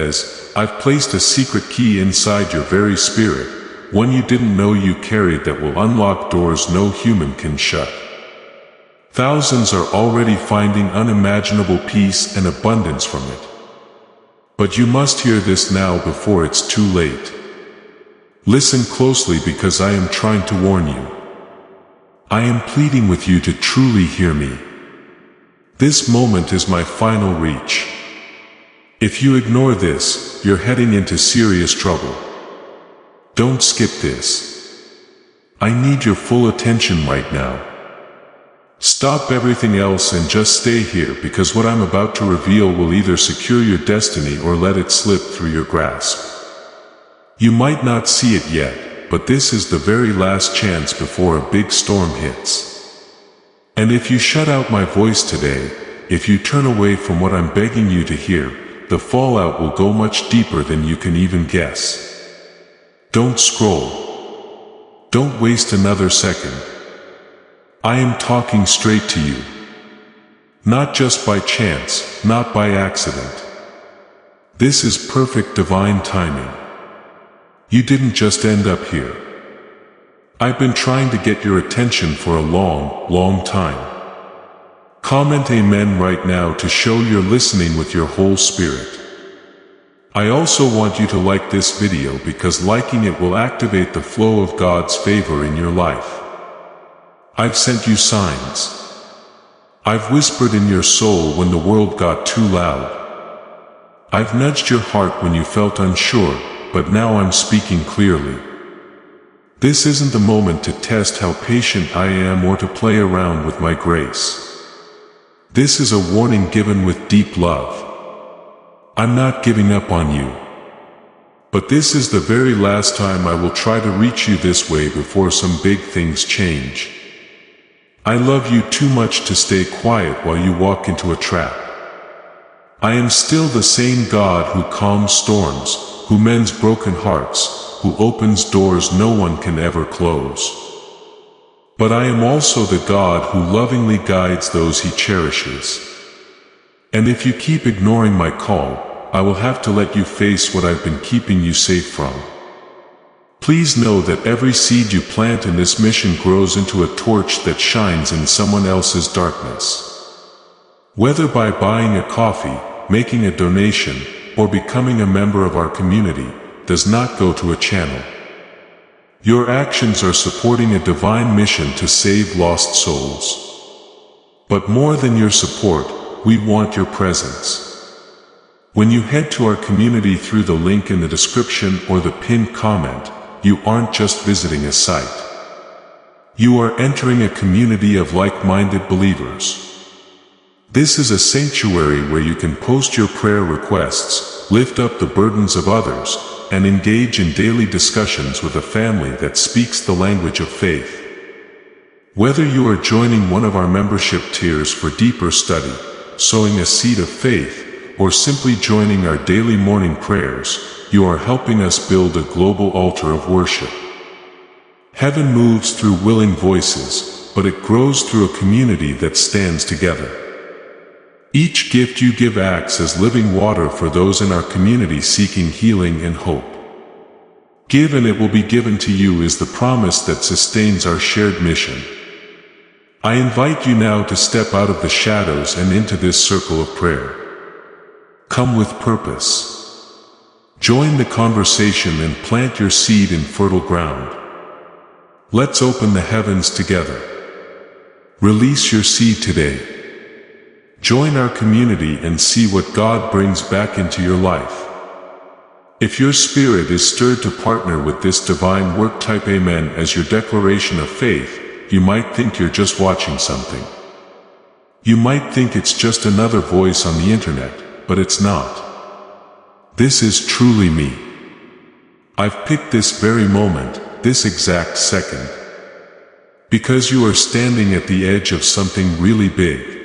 because I've placed a secret key inside your very spirit, one you didn't know you carried, that will unlock doors no human can shut. Thousands are already finding unimaginable peace and abundance from it. But you must hear this now before it's too late. Listen closely, because I am trying to warn you. I am pleading with you to truly hear me. This moment is my final reach. If you ignore this, you're heading into serious trouble. Don't skip this. I need your full attention right now. Stop everything else and just stay here, because what I'm about to reveal will either secure your destiny or let it slip through your grasp. You might not see it yet, but this is the very last chance before a big storm hits. And if you shut out my voice today, if you turn away from what I'm begging you to hear, the fallout will go much deeper than you can even guess. Don't scroll. Don't waste another second. I am talking straight to you. Not just by chance, not by accident. This is perfect divine timing. You didn't just end up here. I've been trying to get your attention for a long, long time. Comment Amen right now to show you're listening with your whole spirit. I also want you to like this video, because liking it will activate the flow of God's favor in your life. I've sent you signs. I've whispered in your soul when the world got too loud. I've nudged your heart when you felt unsure, but now I'm speaking clearly. This isn't the moment to test how patient I am or to play around with my grace. This is a warning given with deep love. I'm not giving up on you. But this is the very last time I will try to reach you this way before some big things change. I love you too much to stay quiet while you walk into a trap. I am still the same God who calms storms, who mends broken hearts, who opens doors no one can ever close. But I am also the God who lovingly guides those he cherishes. And if you keep ignoring my call, I will have to let you face what I've been keeping you safe from. Please know that every seed you plant in this mission grows into a torch that shines in someone else's darkness. Whether by buying a coffee, making a donation, or becoming a member of our community, does not go to a channel. Your actions are supporting a divine mission to save lost souls. But more than your support, we want your presence. When you head to our community through the link in the description or the pinned comment, you aren't just visiting a site. You are entering a community of like-minded believers. This is a sanctuary where you can post your prayer requests, lift up the burdens of others, and engage in daily discussions with a family that speaks the language of faith. Whether you are joining one of our membership tiers for deeper study, sowing a seed of faith, or simply joining our daily morning prayers, you are helping us build a global altar of worship. Heaven moves through willing voices, but it grows through a community that stands together. Each gift you give acts as living water for those in our community seeking healing and hope. Give and it will be given to you is the promise that sustains our shared mission. I invite you now to step out of the shadows and into this circle of prayer. Come with purpose. Join the conversation and plant your seed in fertile ground. Let's open the heavens together. Release your seed today. Join our community and see what God brings back into your life. If your spirit is stirred to partner with this divine work, type Amen as your declaration of faith. You might think you're just watching something. You might think it's just another voice on the internet, but it's not. This is truly me. I've picked this very moment, this exact second. Because you are standing at the edge of something really big.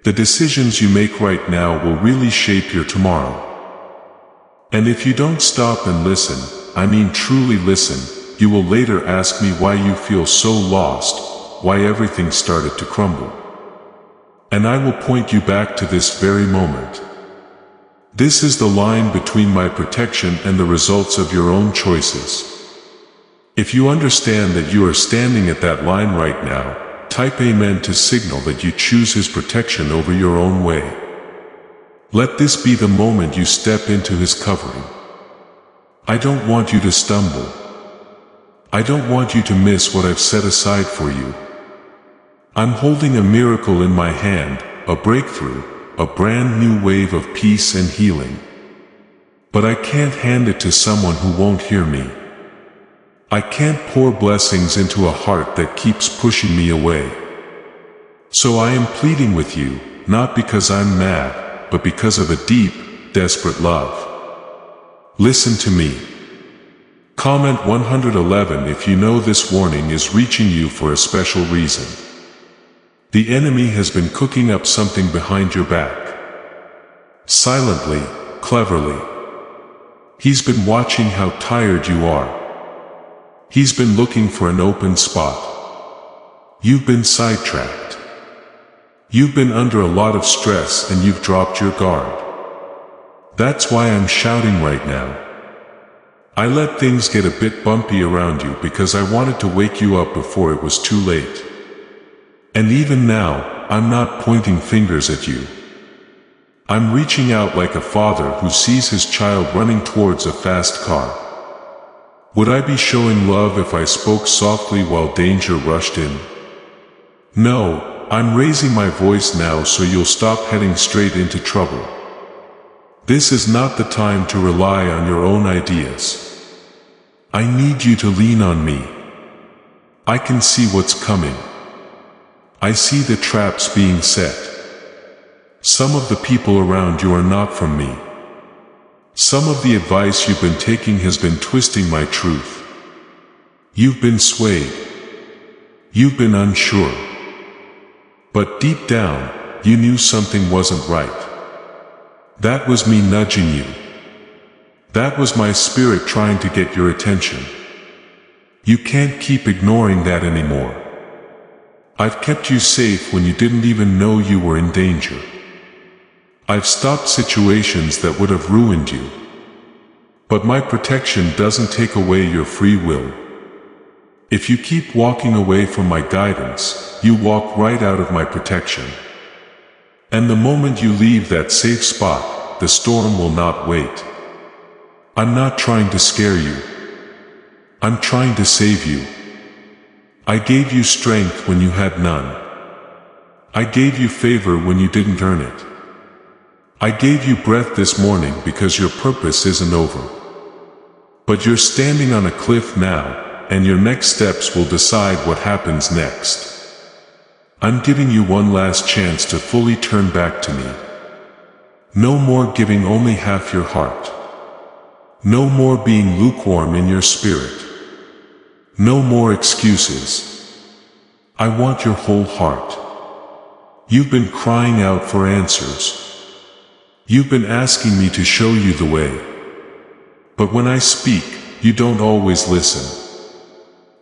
The decisions you make right now will really shape your tomorrow. And if you don't stop and listen, I mean truly listen, you will later ask me why you feel so lost, why everything started to crumble. And I will point you back to this very moment. This is the line between my protection and the results of your own choices. If you understand that you are standing at that line right now, type Amen to signal that you choose His protection over your own way. Let this be the moment you step into His covering. I don't want you to stumble. I don't want you to miss what I've set aside for you. I'm holding a miracle in my hand, a breakthrough, a brand new wave of peace and healing. But I can't hand it to someone who won't hear me. I can't pour blessings into a heart that keeps pushing me away. So I am pleading with you, not because I'm mad, but because of a deep, desperate love. Listen to me. Comment 111 if you know this warning is reaching you for a special reason. The enemy has been cooking up something behind your back. Silently, cleverly. He's been watching how tired you are. He's been looking for an open spot. You've been sidetracked. You've been under a lot of stress and you've dropped your guard. That's why I'm shouting right now. I let things get a bit bumpy around you because I wanted to wake you up before it was too late. And even now, I'm not pointing fingers at you. I'm reaching out like a father who sees his child running towards a fast car. Would I be showing love if I spoke softly while danger rushed in? No, I'm raising my voice now so you'll stop heading straight into trouble. This is not the time to rely on your own ideas. I need you to lean on me. I can see what's coming. I see the traps being set. Some of the people around you are not from me. Some of the advice you've been taking has been twisting my truth. You've been swayed. You've been unsure. But deep down, you knew something wasn't right. That was me nudging you. That was my spirit trying to get your attention. You can't keep ignoring that anymore. I've kept you safe when you didn't even know you were in danger. I've stopped situations that would have ruined you. But my protection doesn't take away your free will. If you keep walking away from my guidance, you walk right out of my protection. And the moment you leave that safe spot, the storm will not wait. I'm not trying to scare you. I'm trying to save you. I gave you strength when you had none. I gave you favor when you didn't earn it. I gave you breath this morning because your purpose isn't over. But you're standing on a cliff now, and your next steps will decide what happens next. I'm giving you one last chance to fully turn back to me. No more giving only half your heart. No more being lukewarm in your spirit. No more excuses. I want your whole heart. You've been crying out for answers. You've been asking me to show you the way. But when I speak, you don't always listen.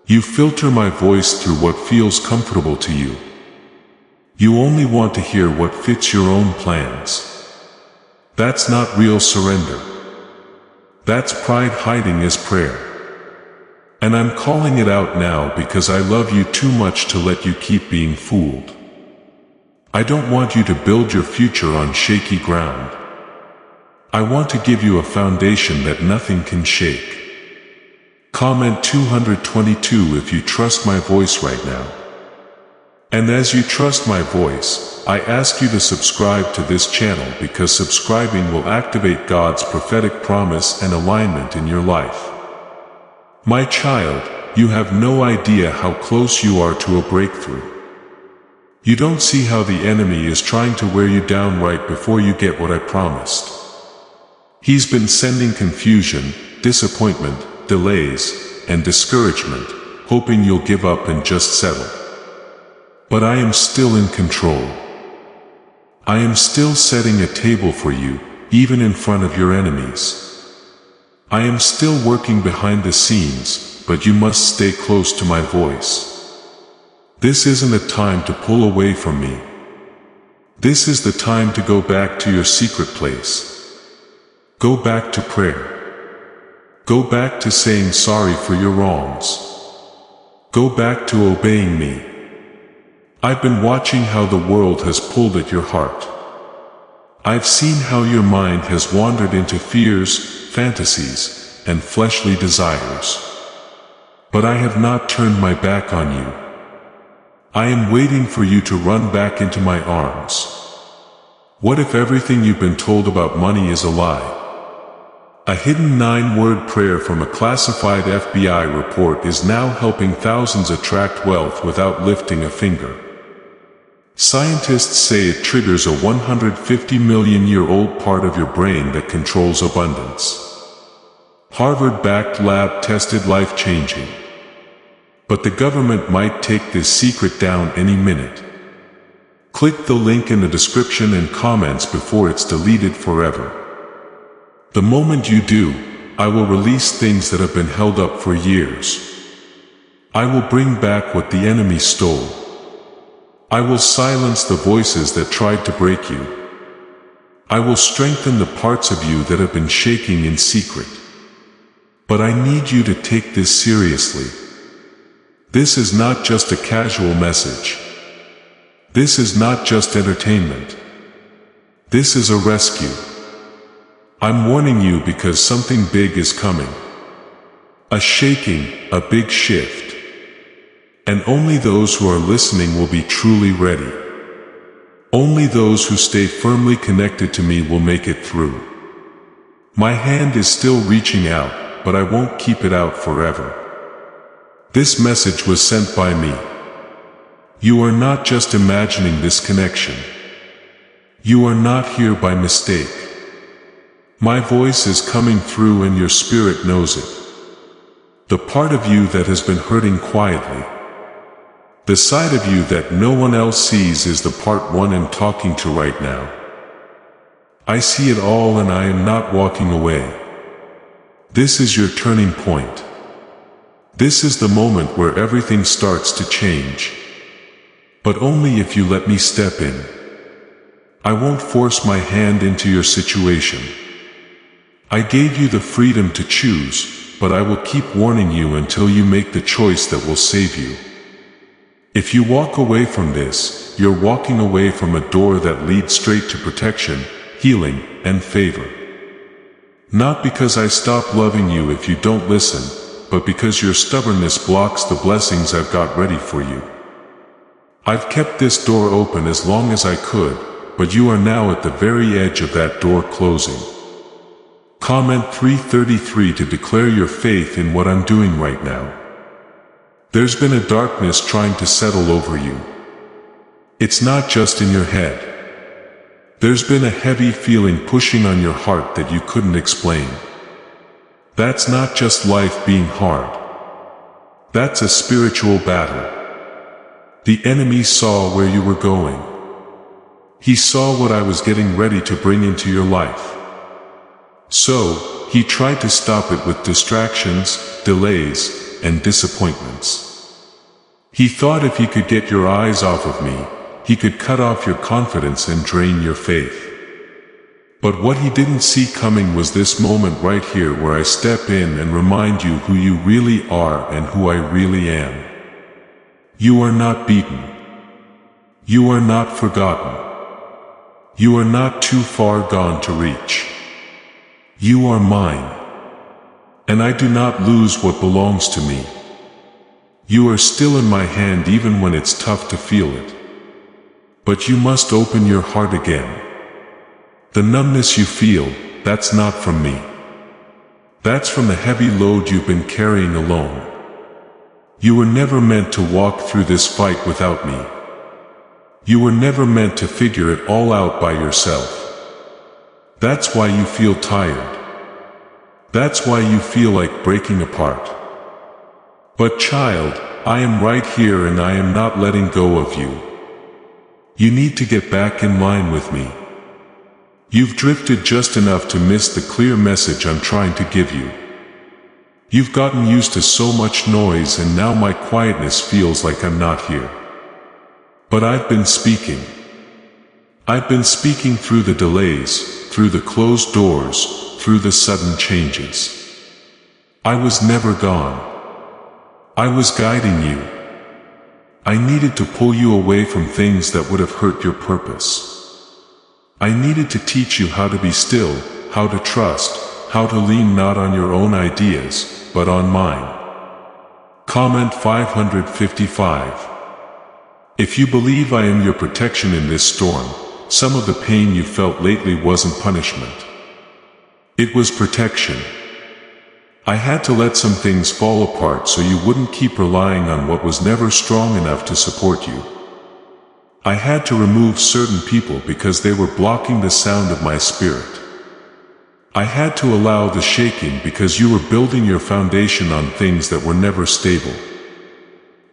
You filter my voice through what feels comfortable to you. You only want to hear what fits your own plans. That's not real surrender. That's pride hiding as prayer. And I'm calling it out now because I love you too much to let you keep being fooled. I don't want you to build your future on shaky ground. I want to give you a foundation that nothing can shake. Comment 222 if you trust my voice right now. And as you trust my voice, I ask you to subscribe to this channel because subscribing will activate God's prophetic promise and alignment in your life. My child, you have no idea how close you are to a breakthrough. You don't see how the enemy is trying to wear you down right before you get what I promised. He's been sending confusion, disappointment, delays, and discouragement, hoping you'll give up and just settle. But I am still in control. I am still setting a table for you, even in front of your enemies. I am still working behind the scenes, but you must stay close to my voice. This isn't a time to pull away from me. This is the time to go back to your secret place. Go back to prayer. Go back to saying sorry for your wrongs. Go back to obeying me. I've been watching how the world has pulled at your heart. I've seen how your mind has wandered into fears, fantasies, and fleshly desires. But I have not turned my back on you. I am waiting for you to run back into my arms. What if everything you've been told about money is a lie? A hidden 9-word prayer from a classified FBI report is now helping thousands attract wealth without lifting a finger. Scientists say it triggers a 150-million-year-old part of your brain that controls abundance. Harvard-backed lab-tested life-changing. But the government might take this secret down any minute. Click the link in the description and comments before it's deleted forever. The moment you do, I will release things that have been held up for years. I will bring back what the enemy stole. I will silence the voices that tried to break you. I will strengthen the parts of you that have been shaking in secret. But I need you to take this seriously. This is not just a casual message. This is not just entertainment. This is a rescue. I'm warning you because something big is coming. A shaking, a big shift. And only those who are listening will be truly ready. Only those who stay firmly connected to me will make it through. My hand is still reaching out, but I won't keep it out forever. This message was sent by me. You are not just imagining this connection. You are not here by mistake. My voice is coming through and your spirit knows it. The part of you that has been hurting quietly. The side of you that no one else sees is the part one I'm talking to right now. I see it all and I am not walking away. This is your turning point. This is the moment where everything starts to change. But only if you let me step in. I won't force my hand into your situation. I gave you the freedom to choose, but I will keep warning you until you make the choice that will save you. If you walk away from this, you're walking away from a door that leads straight to protection, healing, and favor. Not because I stop loving you if you don't listen, but because your stubbornness blocks the blessings I've got ready for you. I've kept this door open as long as I could, but you are now at the very edge of that door closing. Comment 333 to declare your faith in what I'm doing right now. There's been a darkness trying to settle over you. It's not just in your head. There's been a heavy feeling pushing on your heart that you couldn't explain. That's not just life being hard. That's a spiritual battle. The enemy saw where you were going. He saw what I was getting ready to bring into your life. So, he tried to stop it with distractions, delays, and disappointments. He thought if he could get your eyes off of me, he could cut off your confidence and drain your faith. But what he didn't see coming was this moment right here where I step in and remind you who you really are and who I really am. You are not beaten. You are not forgotten. You are not too far gone to reach. You are mine. And I do not lose what belongs to me. You are still in my hand even when it's tough to feel it. But you must open your heart again. The numbness you feel, that's not from me. That's from the heavy load you've been carrying alone. You were never meant to walk through this fight without me. You were never meant to figure it all out by yourself. That's why you feel tired. That's why you feel like breaking apart. But child, I am right here and I am not letting go of you. You need to get back in line with me. You've drifted just enough to miss the clear message I'm trying to give you. You've gotten used to so much noise and now my quietness feels like I'm not here. But I've been speaking. I've been speaking through the delays, through the closed doors, through the sudden changes. I was never gone. I was guiding you. I needed to pull you away from things that would have hurt your purpose. I needed to teach you how to be still, how to trust, how to lean not on your own ideas, but on mine. Comment 555. If you believe I am your protection in this storm, some of the pain you felt lately wasn't punishment. It was protection. I had to let some things fall apart so you wouldn't keep relying on what was never strong enough to support you. I had to remove certain people because they were blocking the sound of my spirit. I had to allow the shaking because you were building your foundation on things that were never stable.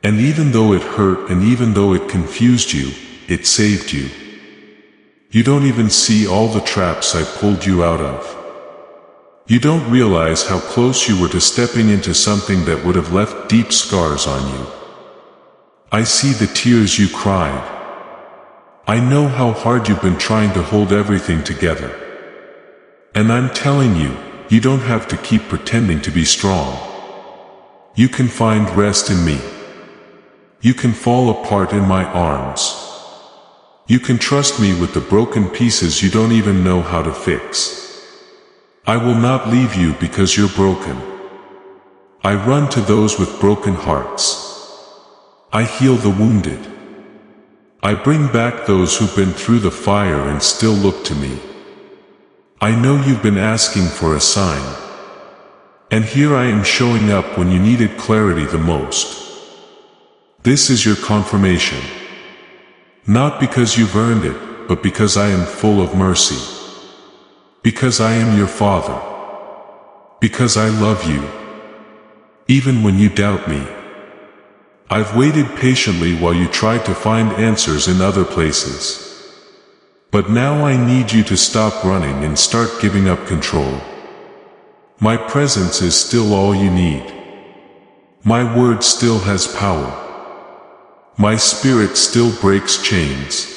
And even though it hurt and even though it confused you, it saved you. You don't even see all the traps I pulled you out of. You don't realize how close you were to stepping into something that would have left deep scars on you. I see the tears you cried. I know how hard you've been trying to hold everything together. And I'm telling you, you don't have to keep pretending to be strong. You can find rest in me. You can fall apart in my arms. You can trust me with the broken pieces you don't even know how to fix. I will not leave you because you're broken. I run to those with broken hearts. I heal the wounded. I bring back those who've been through the fire and still look to me. I know you've been asking for a sign. And here I am showing up when you needed clarity the most. This is your confirmation. Not because you've earned it, but because I am full of mercy. Because I am your Father. Because I love you. Even when you doubt me. I've waited patiently while you tried to find answers in other places. But now I need you to stop running and start giving up control. My presence is still all you need. My word still has power. My spirit still breaks chains.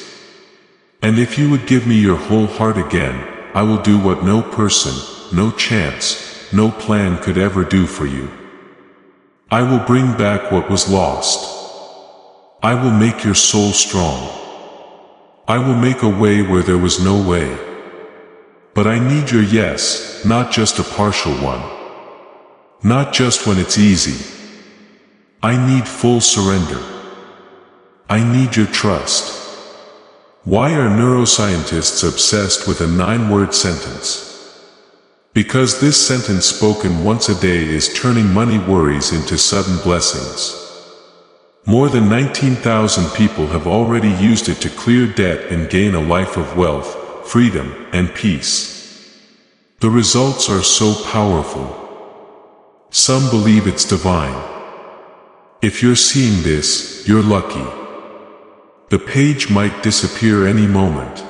And if you would give me your whole heart again, I will do what no person, no chance, no plan could ever do for you. I will bring back what was lost. I will make your soul strong. I will make a way where there was no way. But I need your yes, not just a partial one. Not just when it's easy. I need full surrender. I need your trust. Why are neuroscientists obsessed with a 9-word sentence? Because this sentence spoken once a day is turning money worries into sudden blessings. More than 19,000 people have already used it to clear debt and gain a life of wealth, freedom, and peace. The results are so powerful. Some believe it's divine. If you're seeing this, you're lucky. The page might disappear any moment.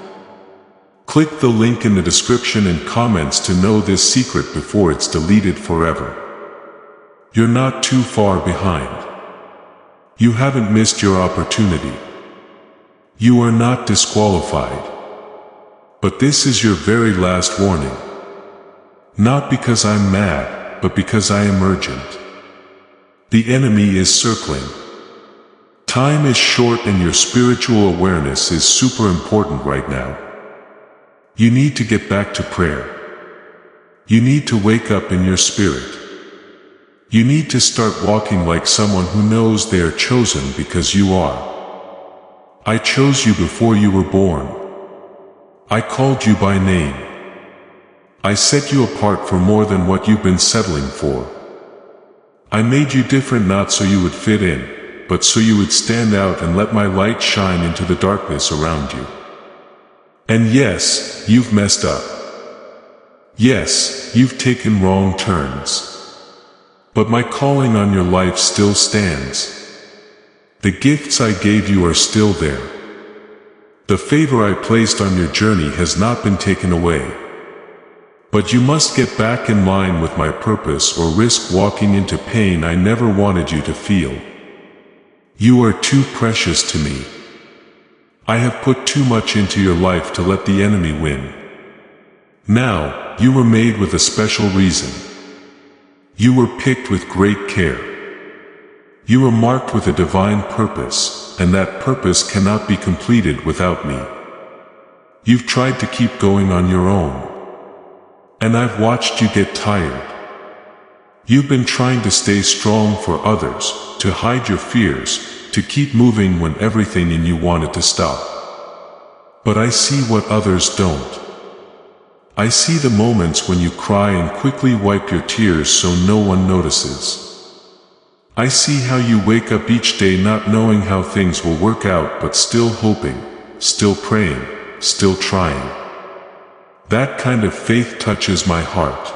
Click the link in the description and comments to know this secret before it's deleted forever. You're not too far behind. You haven't missed your opportunity. You are not disqualified. But this is your very last warning. Not because I'm mad, but because I am urgent. The enemy is circling. Time is short and your spiritual awareness is super important right now. You need to get back to prayer. You need to wake up in your spirit. You need to start walking like someone who knows they are chosen because you are. I chose you before you were born. I called you by name. I set you apart for more than what you've been settling for. I made you different not so you would fit in, but so you would stand out and let my light shine into the darkness around you. And yes, you've messed up. Yes, you've taken wrong turns. But my calling on your life still stands. The gifts I gave you are still there. The favor I placed on your journey has not been taken away. But you must get back in line with my purpose or risk walking into pain I never wanted you to feel. You are too precious to me. I have put too much into your life to let the enemy win. Now, you were made with a special reason. You were picked with great care. You were marked with a divine purpose, and that purpose cannot be completed without me. You've tried to keep going on your own, and I've watched you get tired. You've been trying to stay strong for others, to hide your fears, to keep moving when everything in you wanted to stop. But I see what others don't. I see the moments when you cry and quickly wipe your tears so no one notices. I see how you wake up each day not knowing how things will work out but still hoping, still praying, still trying. That kind of faith touches my heart.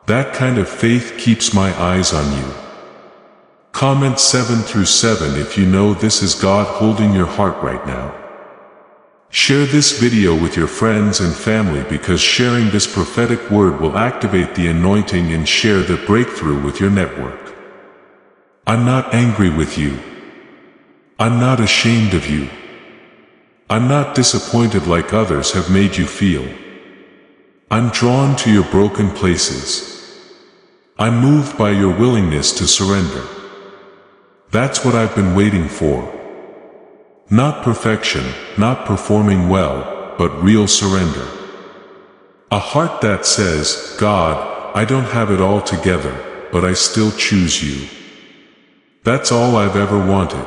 That kind of faith keeps my eyes on you. Comment 7 through 7 if you know this is God holding your heart right now. Share this video with your friends and family because sharing this prophetic word will activate the anointing and share the breakthrough with your network. I'm not angry with you. I'm not ashamed of you. I'm not disappointed like others have made you feel. I'm drawn to your broken places. I'm moved by your willingness to surrender. That's what I've been waiting for. Not perfection, not performing well, but real surrender. A heart that says, God, I don't have it all together, but I still choose you. That's all I've ever wanted.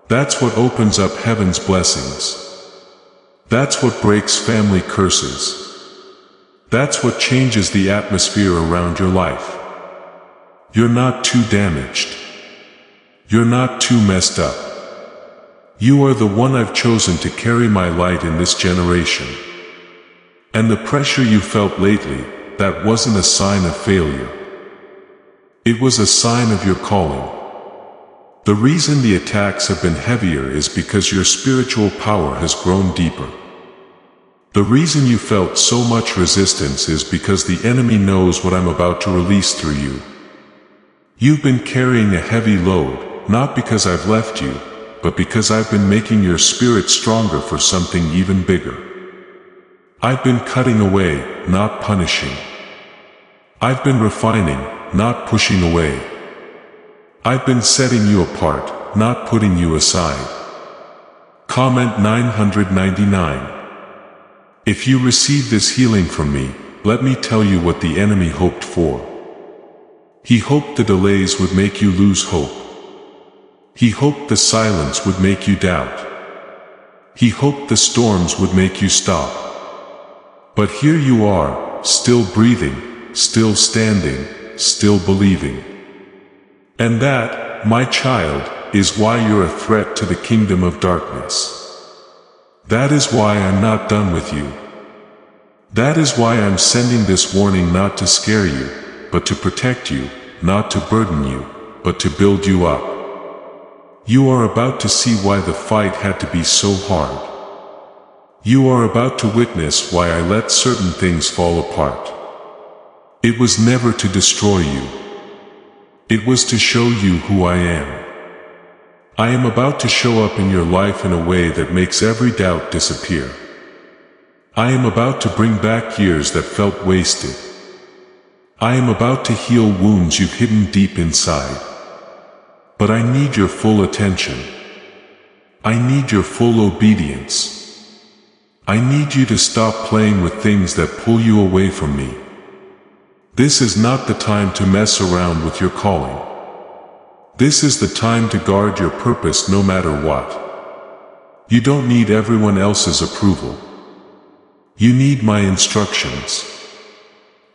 That's what opens up heaven's blessings. That's what breaks family curses. That's what changes the atmosphere around your life. You're not too damaged. You're not too messed up. You are the one I've chosen to carry my light in this generation. And the pressure you felt lately, that wasn't a sign of failure. It was a sign of your calling. The reason the attacks have been heavier is because your spiritual power has grown deeper. The reason you felt so much resistance is because the enemy knows what I'm about to release through you. You've been carrying a heavy load, not because I've left you, but because I've been making your spirit stronger for something even bigger. I've been cutting away, not punishing. I've been refining, not pushing away. I've been setting you apart, not putting you aside. Comment 999. If you receive this healing from me, let me tell you what the enemy hoped for. He hoped the delays would make you lose hope. He hoped the silence would make you doubt. He hoped the storms would make you stop. But here you are, still breathing, still standing, still believing. And that, my child, is why you're a threat to the kingdom of darkness. That is why I'm not done with you. That is why I'm sending this warning not to scare you, but to protect you, not to burden you, but to build you up. You are about to see why the fight had to be so hard. You are about to witness why I let certain things fall apart. It was never to destroy you. It was to show you who I am. I am about to show up in your life in a way that makes every doubt disappear. I am about to bring back years that felt wasted. I am about to heal wounds you've hidden deep inside. But I need your full attention. I need your full obedience. I need you to stop playing with things that pull you away from me. This is not the time to mess around with your calling. This is the time to guard your purpose no matter what. You don't need everyone else's approval. You need my instructions.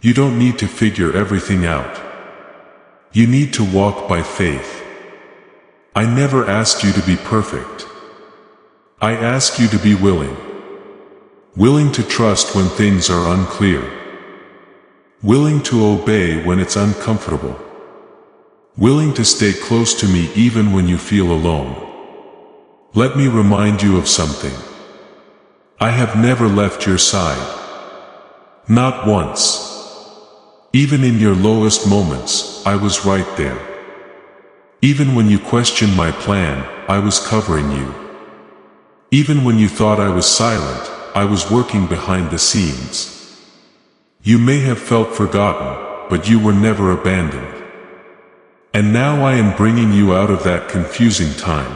You don't need to figure everything out. You need to walk by faith. I never asked you to be perfect. I ask you to be willing. Willing to trust when things are unclear. Willing to obey when it's uncomfortable. Willing to stay close to me even when you feel alone. Let me remind you of something. I have never left your side. Not once. Even in your lowest moments, I was right there. Even when you questioned my plan, I was covering you. Even when you thought I was silent, I was working behind the scenes. You may have felt forgotten, but you were never abandoned. And now I am bringing you out of that confusing time.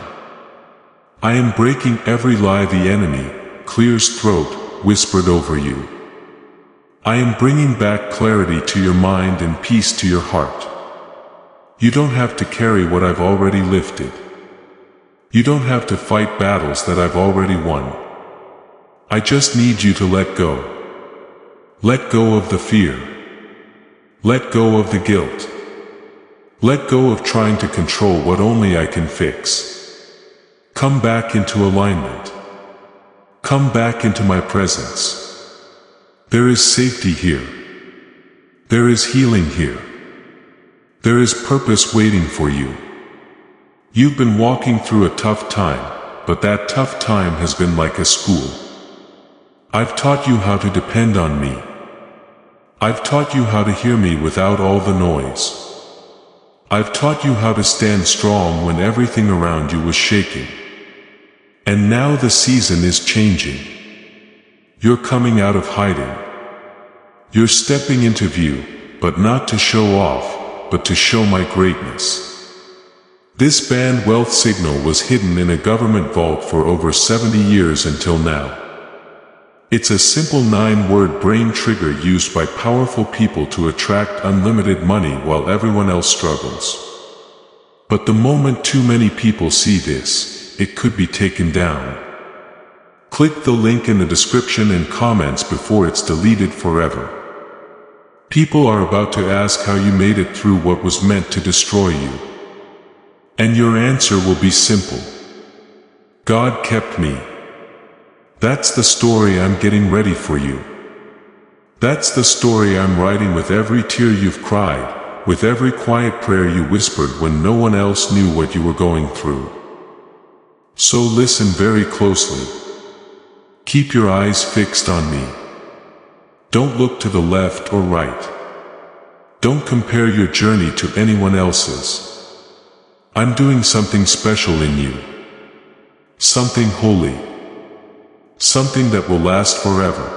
I am breaking every lie the enemy, Clear's throat, whispered over you. I am bringing back clarity to your mind and peace to your heart. You don't have to carry what I've already lifted. You don't have to fight battles that I've already won. I just need you to let go. Let go of the fear. Let go of the guilt. Let go of trying to control what only I can fix. Come back into alignment. Come back into my presence. There is safety here. There is healing here. There is purpose waiting for you. You've been walking through a tough time, but that tough time has been like a school. I've taught you how to depend on me. I've taught you how to hear me without all the noise. I've taught you how to stand strong when everything around you was shaking. And now the season is changing. You're coming out of hiding. You're stepping into view, but not to show off, but to show my greatness. This band wealth signal was hidden in a government vault for over 70 years until now. It's a simple 9-word brain trigger used by powerful people to attract unlimited money while everyone else struggles. But the moment too many people see this, it could be taken down. Click the link in the description and comments before it's deleted forever. People are about to ask how you made it through what was meant to destroy you. And your answer will be simple. God kept me. That's the story I'm getting ready for you. That's the story I'm writing with every tear you've cried, with every quiet prayer you whispered when no one else knew what you were going through. So listen very closely. Keep your eyes fixed on me. Don't look to the left or right. Don't compare your journey to anyone else's. I'm doing something special in you. Something holy. Something that will last forever.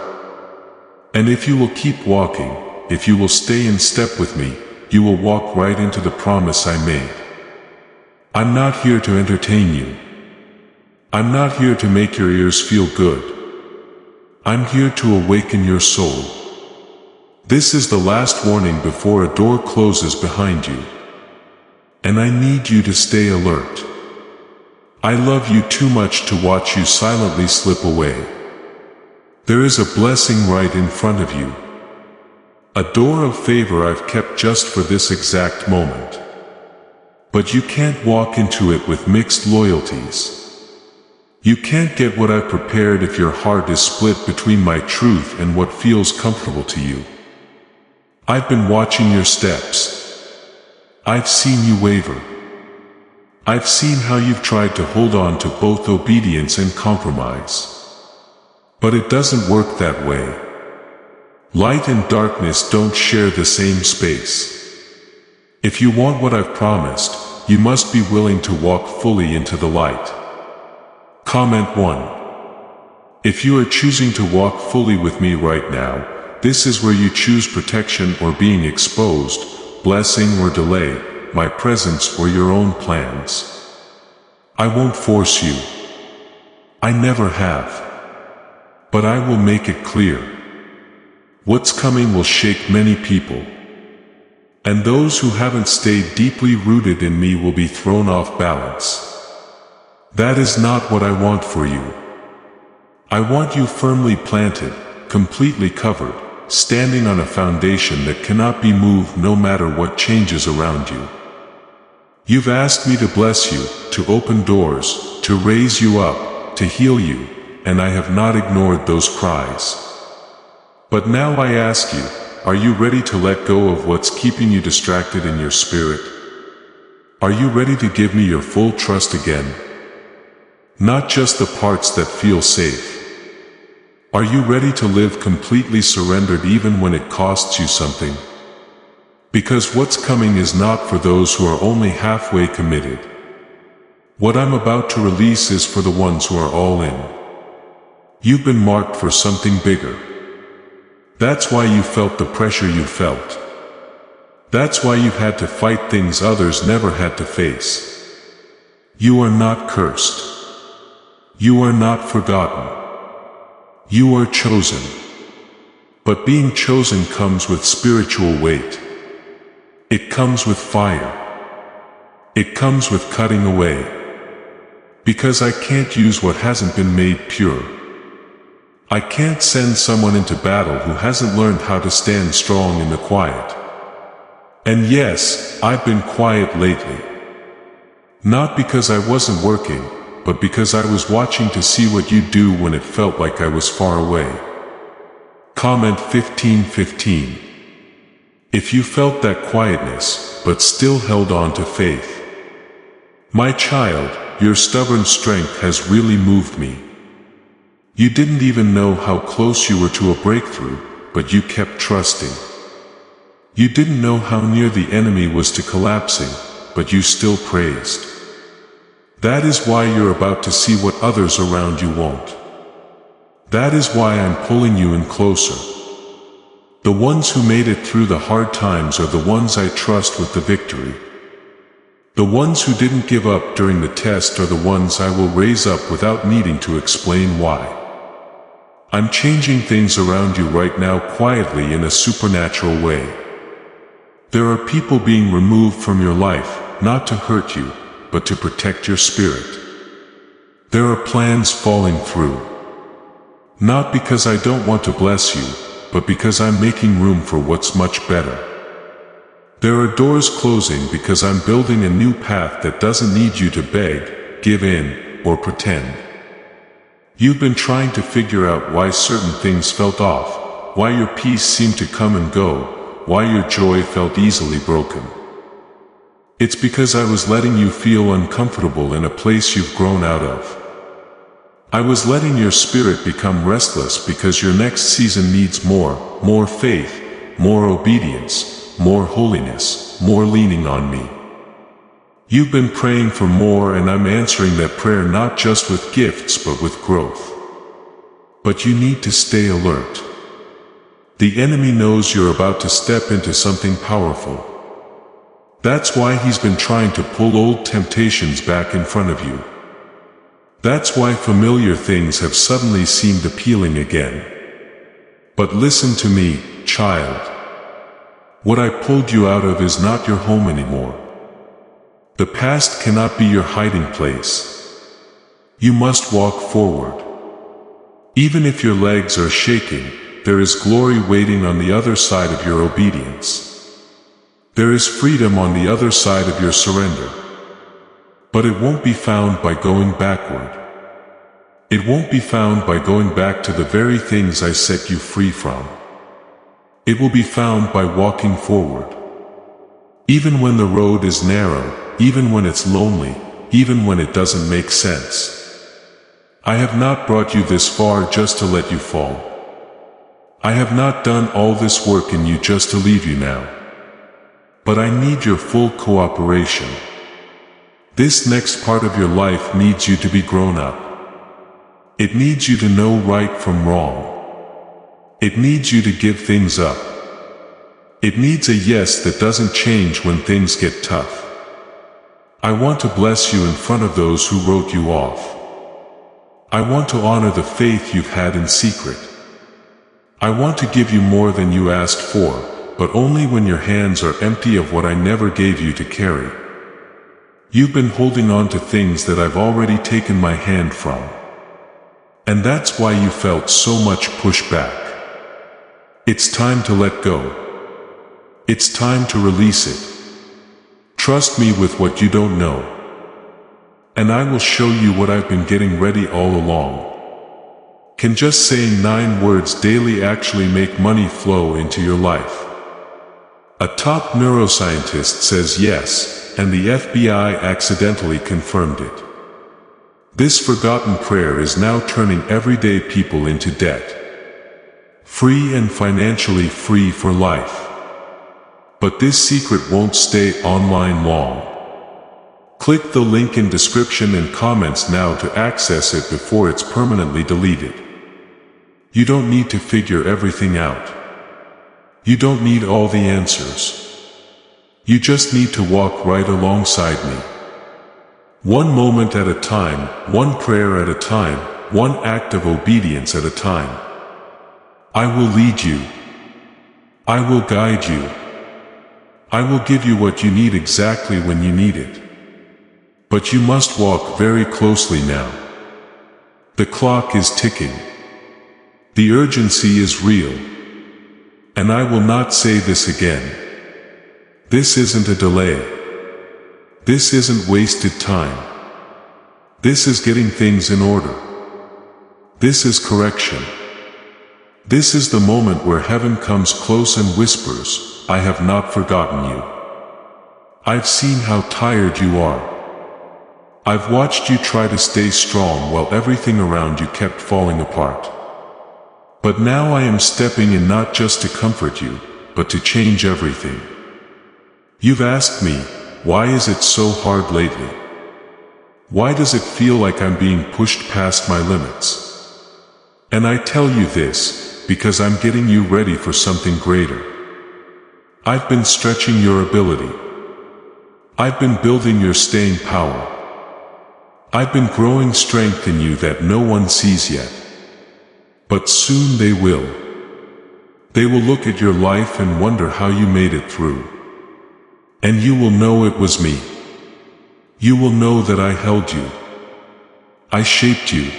And if you will keep walking, if you will stay in step with me, you will walk right into the promise I made. I'm not here to entertain you. I'm not here to make your ears feel good. I'm here to awaken your soul. This is the last warning before a door closes behind you. And I need you to stay alert. I love you too much to watch you silently slip away. There is a blessing right in front of you. A door of favor I've kept just for this exact moment. But you can't walk into it with mixed loyalties. You can't get what I've prepared if your heart is split between my truth and what feels comfortable to you. I've been watching your steps. I've seen you waver. I've seen how you've tried to hold on to both obedience and compromise. But it doesn't work that way. Light and darkness don't share the same space. If you want what I've promised, you must be willing to walk fully into the light. Comment 1. If you are choosing to walk fully with me right now, this is where you choose protection or being exposed, blessing or delay, my presence or your own plans. I won't force you. I never have. But I will make it clear. What's coming will shake many people. And those who haven't stayed deeply rooted in me will be thrown off balance. That is not what I want for you. I want you firmly planted, completely covered, standing on a foundation that cannot be moved no matter what changes around you. You've asked me to bless you, to open doors, to raise you up, to heal you, and I have not ignored those cries. But now I ask you, are you ready to let go of what's keeping you distracted in your spirit? Are you ready to give me your full trust again? Not just the parts that feel safe. Are you ready to live completely surrendered even when it costs you something? Because what's coming is not for those who are only halfway committed. What I'm about to release is for the ones who are all in. You've been marked for something bigger. That's why you felt the pressure you felt. That's why you've had to fight things others never had to face. You are not cursed. You are not forgotten. You are chosen. But being chosen comes with spiritual weight. It comes with fire. It comes with cutting away. Because I can't use what hasn't been made pure. I can't send someone into battle who hasn't learned how to stand strong in the quiet. And yes, I've been quiet lately. Not because I wasn't working, but because I was watching to see what you'd do when it felt like I was far away. Comment 1515. If you felt that quietness, but still held on to faith. My child, your stubborn strength has really moved me. You didn't even know how close you were to a breakthrough, but you kept trusting. You didn't know how near the enemy was to collapsing, but you still praised. That is why you're about to see what others around you won't. That is why I'm pulling you in closer. The ones who made it through the hard times are the ones I trust with the victory. The ones who didn't give up during the test are the ones I will raise up without needing to explain why. I'm changing things around you right now quietly in a supernatural way. There are people being removed from your life, not to hurt you, but to protect your spirit. There are plans falling through. Not because I don't want to bless you, but because I'm making room for what's much better. There are doors closing because I'm building a new path that doesn't need you to beg, give in, or pretend. You've been trying to figure out why certain things felt off, why your peace seemed to come and go, why your joy felt easily broken. It's because I was letting you feel uncomfortable in a place you've grown out of. I was letting your spirit become restless because your next season needs more faith, more obedience, more holiness, more leaning on me. You've been praying for more, and I'm answering that prayer not just with gifts but with growth. But you need to stay alert. The enemy knows you're about to step into something powerful. That's why he's been trying to pull old temptations back in front of you. That's why familiar things have suddenly seemed appealing again. But listen to me, child. What I pulled you out of is not your home anymore. The past cannot be your hiding place. You must walk forward. Even if your legs are shaking, there is glory waiting on the other side of your obedience. There is freedom on the other side of your surrender. But it won't be found by going backward. It won't be found by going back to the very things I set you free from. It will be found by walking forward. Even when the road is narrow, even when it's lonely, even when it doesn't make sense. I have not brought you this far just to let you fall. I have not done all this work in you just to leave you now. But I need your full cooperation. This next part of your life needs you to be grown up. It needs you to know right from wrong. It needs you to give things up. It needs a yes that doesn't change when things get tough. I want to bless you in front of those who wrote you off. I want to honor the faith you've had in secret. I want to give you more than you asked for, but only when your hands are empty of what I never gave you to carry. You've been holding on to things that I've already taken my hand from. And that's why you felt so much pushback. It's time to let go. It's time to release it. Trust me with what you don't know. And I will show you what I've been getting ready all along. Can just saying 9 words daily actually make money flow into your life? A top neuroscientist says yes, and the FBI accidentally confirmed it. This forgotten prayer is now turning everyday people into debt. Free and financially free for life. But this secret won't stay online long. Click the link in description and comments now to access it before it's permanently deleted. You don't need to figure everything out. You don't need all the answers. You just need to walk right alongside me. One moment at a time, one prayer at a time, one act of obedience at a time. I will lead you. I will guide you. I will give you what you need exactly when you need it. But you must walk very closely now. The clock is ticking. The urgency is real. And I will not say this again. This isn't a delay. This isn't wasted time. This is getting things in order. This is correction. This is the moment where heaven comes close and whispers, I have not forgotten you. I've seen how tired you are. I've watched you try to stay strong while everything around you kept falling apart. But now I am stepping in not just to comfort you, but to change everything. You've asked me, why is it so hard lately? Why does it feel like I'm being pushed past my limits? And I tell you this, because I'm getting you ready for something greater. I've been stretching your ability. I've been building your staying power. I've been growing strength in you that no one sees yet. But soon they will. They will look at your life and wonder how you made it through. And you will know it was me. You will know that I held you. I shaped you.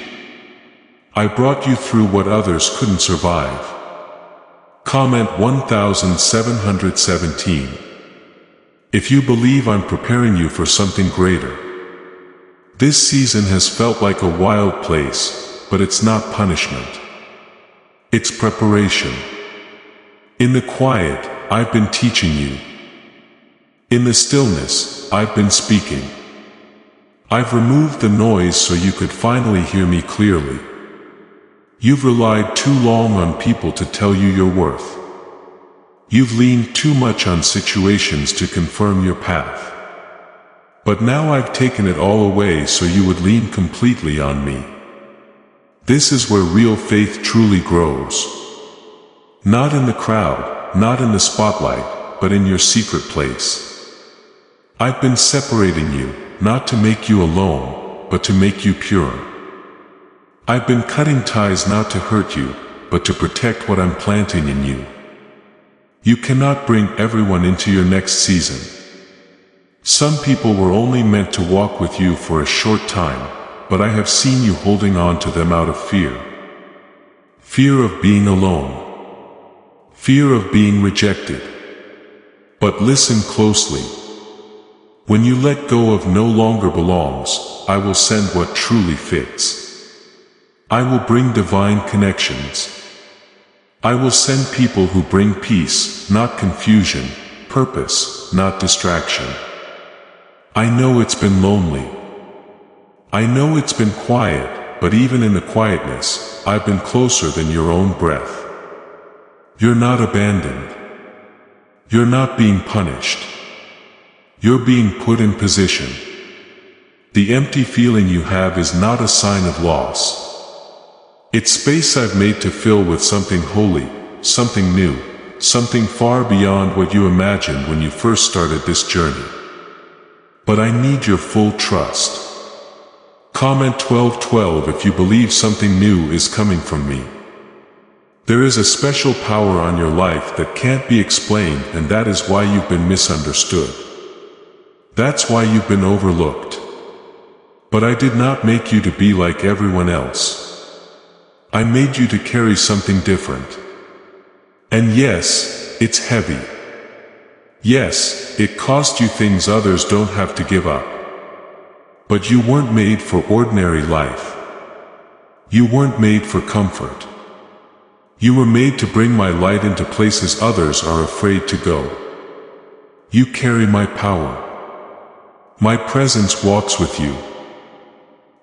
I brought you through what others couldn't survive. Comment 1717. If you believe I'm preparing you for something greater. This season has felt like a wild place, but it's not punishment. It's preparation. In the quiet, I've been teaching you. In the stillness, I've been speaking. I've removed the noise so you could finally hear me clearly. You've relied too long on people to tell you your worth. You've leaned too much on situations to confirm your path. But now I've taken it all away so you would lean completely on me. This is where real faith truly grows. Not in the crowd, not in the spotlight, but in your secret place. I've been separating you, not to make you alone, but to make you pure. I've been cutting ties not to hurt you, but to protect what I'm planting in you. You cannot bring everyone into your next season. Some people were only meant to walk with you for a short time, but I have seen you holding on to them out of fear. Fear of being alone. Fear of being rejected. But listen closely. When you let go of no longer belongs, I will send what truly fits. I will bring divine connections. I will send people who bring peace, not confusion, purpose, not distraction. I know it's been lonely. I know it's been quiet, but even in the quietness, I've been closer than your own breath. You're not abandoned. You're not being punished. You're being put in position. The empty feeling you have is not a sign of loss. It's space I've made to fill with something holy, something new, something far beyond what you imagined when you first started this journey. But I need your full trust. Comment 1212 if you believe something new is coming from me. There is a special power on your life that can't be explained, and that is why you've been misunderstood. That's why you've been overlooked. But I did not make you to be like everyone else. I made you to carry something different. And yes, it's heavy. Yes, it cost you things others don't have to give up. But you weren't made for ordinary life. You weren't made for comfort. You were made to bring my light into places others are afraid to go. You carry my power. My presence walks with you.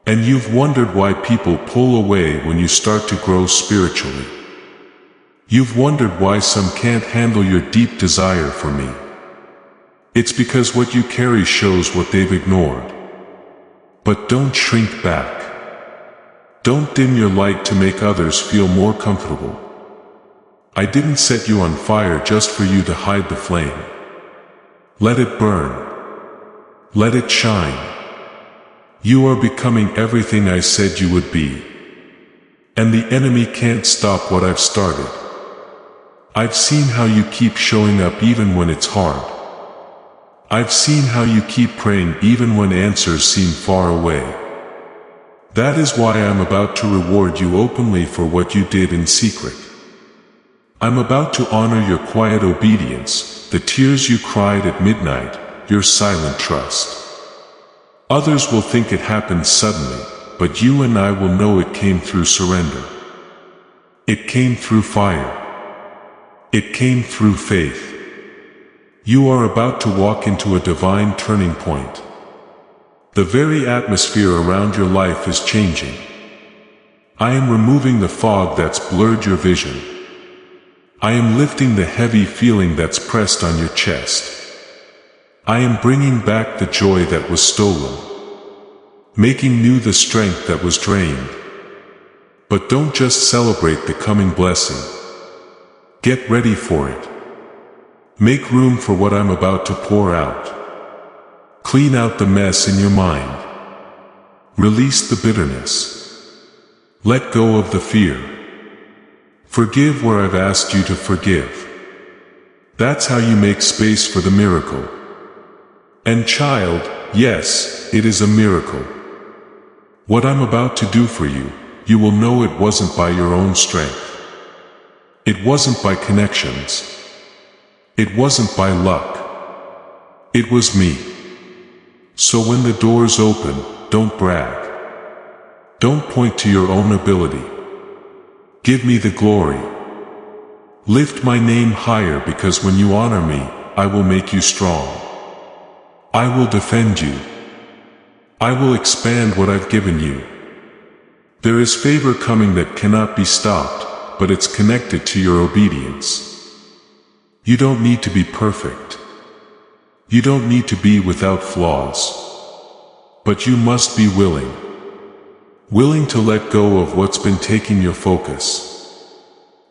And you've wondered why people pull away when you start to grow spiritually. You've wondered why some can't handle your deep desire for me. It's because what you carry shows what they've ignored. But don't shrink back. Don't dim your light to make others feel more comfortable. I didn't set you on fire just for you to hide the flame. Let it burn. Let it shine. You are becoming everything I said you would be. And the enemy can't stop what I've started. I've seen how you keep showing up even when it's hard. I've seen how you keep praying even when answers seem far away. That is why I'm about to reward you openly for what you did in secret. I'm about to honor your quiet obedience, the tears you cried at midnight, your silent trust. Others will think it happened suddenly, but you and I will know it came through surrender. It came through fire. It came through faith. You are about to walk into a divine turning point. The very atmosphere around your life is changing. I am removing the fog that's blurred your vision. I am lifting the heavy feeling that's pressed on your chest. I am bringing back the joy that was stolen, making new the strength that was drained. But don't just celebrate the coming blessing. Get ready for it. Make room for what I'm about to pour out. Clean out the mess in your mind. Release the bitterness. Let go of the fear. Forgive where I've asked you to forgive. That's how you make space for the miracle. And child, yes, it is a miracle. What I'm about to do for you, you will know it wasn't by your own strength. It wasn't by connections. It wasn't by luck. It was me. So when the doors open, don't brag. Don't point to your own ability. Give me the glory. Lift my name higher, because when you honor me, I will make you strong. I will defend you. I will expand what I've given you. There is favor coming that cannot be stopped, but it's connected to your obedience. You don't need to be perfect. You don't need to be without flaws. But you must be willing. Willing to let go of what's been taking your focus.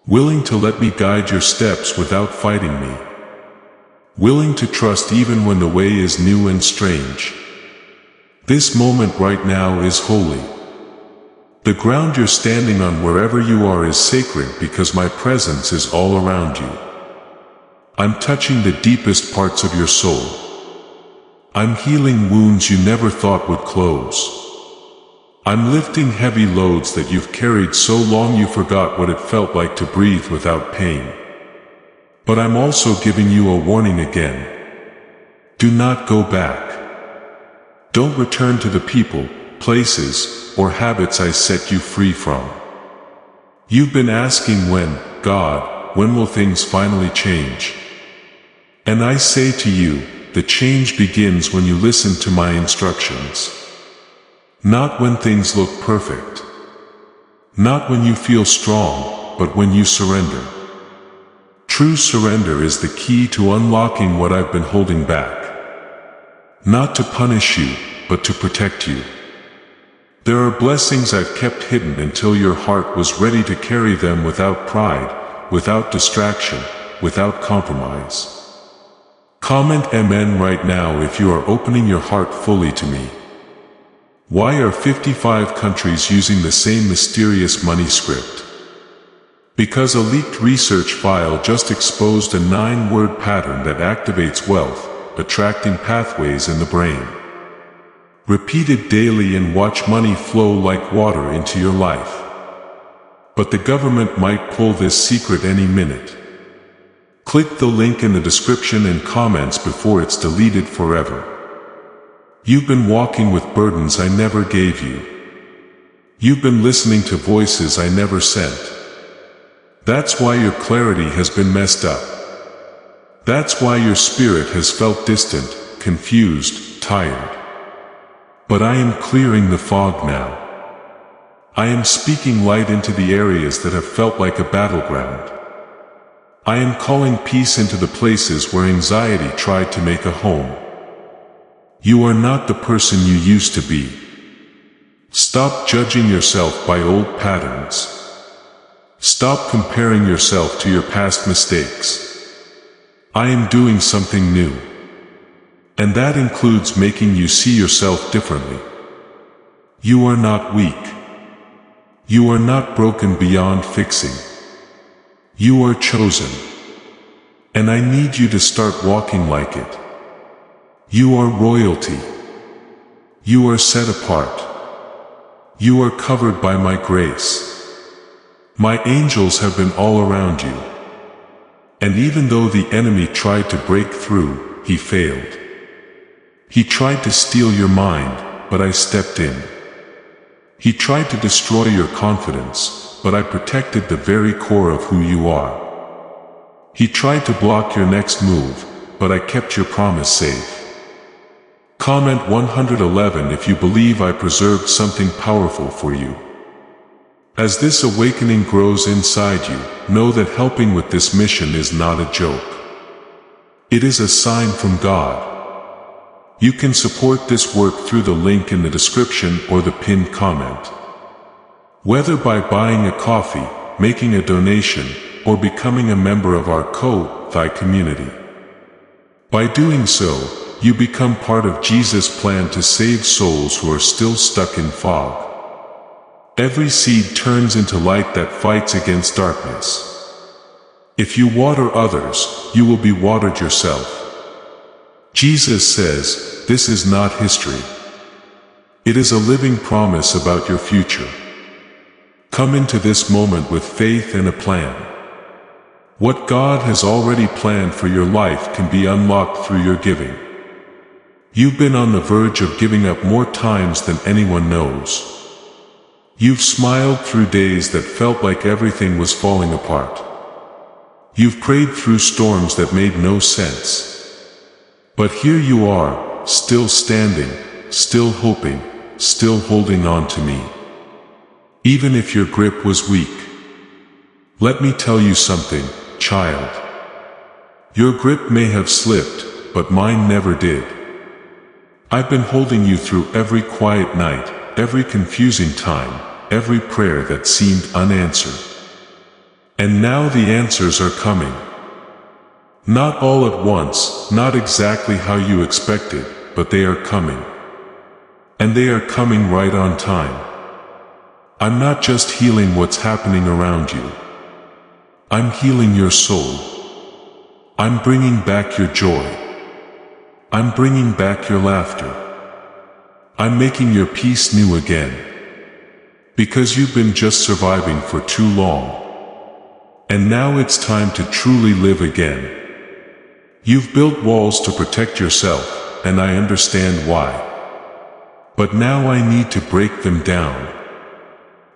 Willing to let me guide your steps without fighting me. Willing to trust even when the way is new and strange. This moment right now is holy. The ground you're standing on wherever you are is sacred, because my presence is all around you. I'm touching the deepest parts of your soul. I'm healing wounds you never thought would close. I'm lifting heavy loads that you've carried so long you forgot what it felt like to breathe without pain. But I'm also giving you a warning again. Do not go back. Don't return to the people, places, or habits I set you free from. You've been asking when will things finally change? And I say to you, the change begins when you listen to my instructions. Not when things look perfect. Not when you feel strong, but when you surrender. True surrender is the key to unlocking what I've been holding back. Not to punish you, but to protect you. There are blessings I've kept hidden until your heart was ready to carry them without pride, without distraction, without compromise. Comment Amen right now if you are opening your heart fully to me. Why are 55 countries using the same mysterious money script? Because a leaked research file just exposed a 9-word pattern that activates wealth, attracting pathways in the brain. Repeat it daily and watch money flow like water into your life. But the government might pull this secret any minute. Click the link in the description and comments before it's deleted forever. You've been walking with burdens I never gave you. You've been listening to voices I never sent. That's why your clarity has been messed up. That's why your spirit has felt distant, confused, tired. But I am clearing the fog now. I am speaking light into the areas that have felt like a battleground. I am calling peace into the places where anxiety tried to make a home. You are not the person you used to be. Stop judging yourself by old patterns. Stop comparing yourself to your past mistakes. I am doing something new. And that includes making you see yourself differently. You are not weak. You are not broken beyond fixing. You are chosen. And I need you to start walking like it. You are royalty. You are set apart. You are covered by my grace. My angels have been all around you. And even though the enemy tried to break through, he failed. He tried to steal your mind, but I stepped in. He tried to destroy your confidence, but I protected the very core of who you are. He tried to block your next move, but I kept your promise safe. Comment 111 if you believe I preserved something powerful for you. As this awakening grows inside you, know that helping with this mission is not a joke. It is a sign from God. You can support this work through the link in the description or the pinned comment. Whether by buying a coffee, making a donation, or becoming a member of our Thy community. By doing so, you become part of Jesus' plan to save souls who are still stuck in fog. Every seed turns into light that fights against darkness. If you water others, you will be watered yourself. Jesus says, this is not history. It is a living promise about your future. Come into this moment with faith and a plan. What God has already planned for your life can be unlocked through your giving. You've been on the verge of giving up more times than anyone knows. You've smiled through days that felt like everything was falling apart. You've prayed through storms that made no sense. But here you are, still standing, still hoping, still holding on to me. Even if your grip was weak. Let me tell you something, child. Your grip may have slipped, but mine never did. I've been holding you through every quiet night, every confusing time, every prayer that seemed unanswered. And now the answers are coming. Not all at once, not exactly how you expected, but they are coming. And they are coming right on time. I'm not just healing what's happening around you. I'm healing your soul. I'm bringing back your joy. I'm bringing back your laughter. I'm making your peace new again. Because you've been just surviving for too long. And now it's time to truly live again. You've built walls to protect yourself, and I understand why. But now I need to break them down.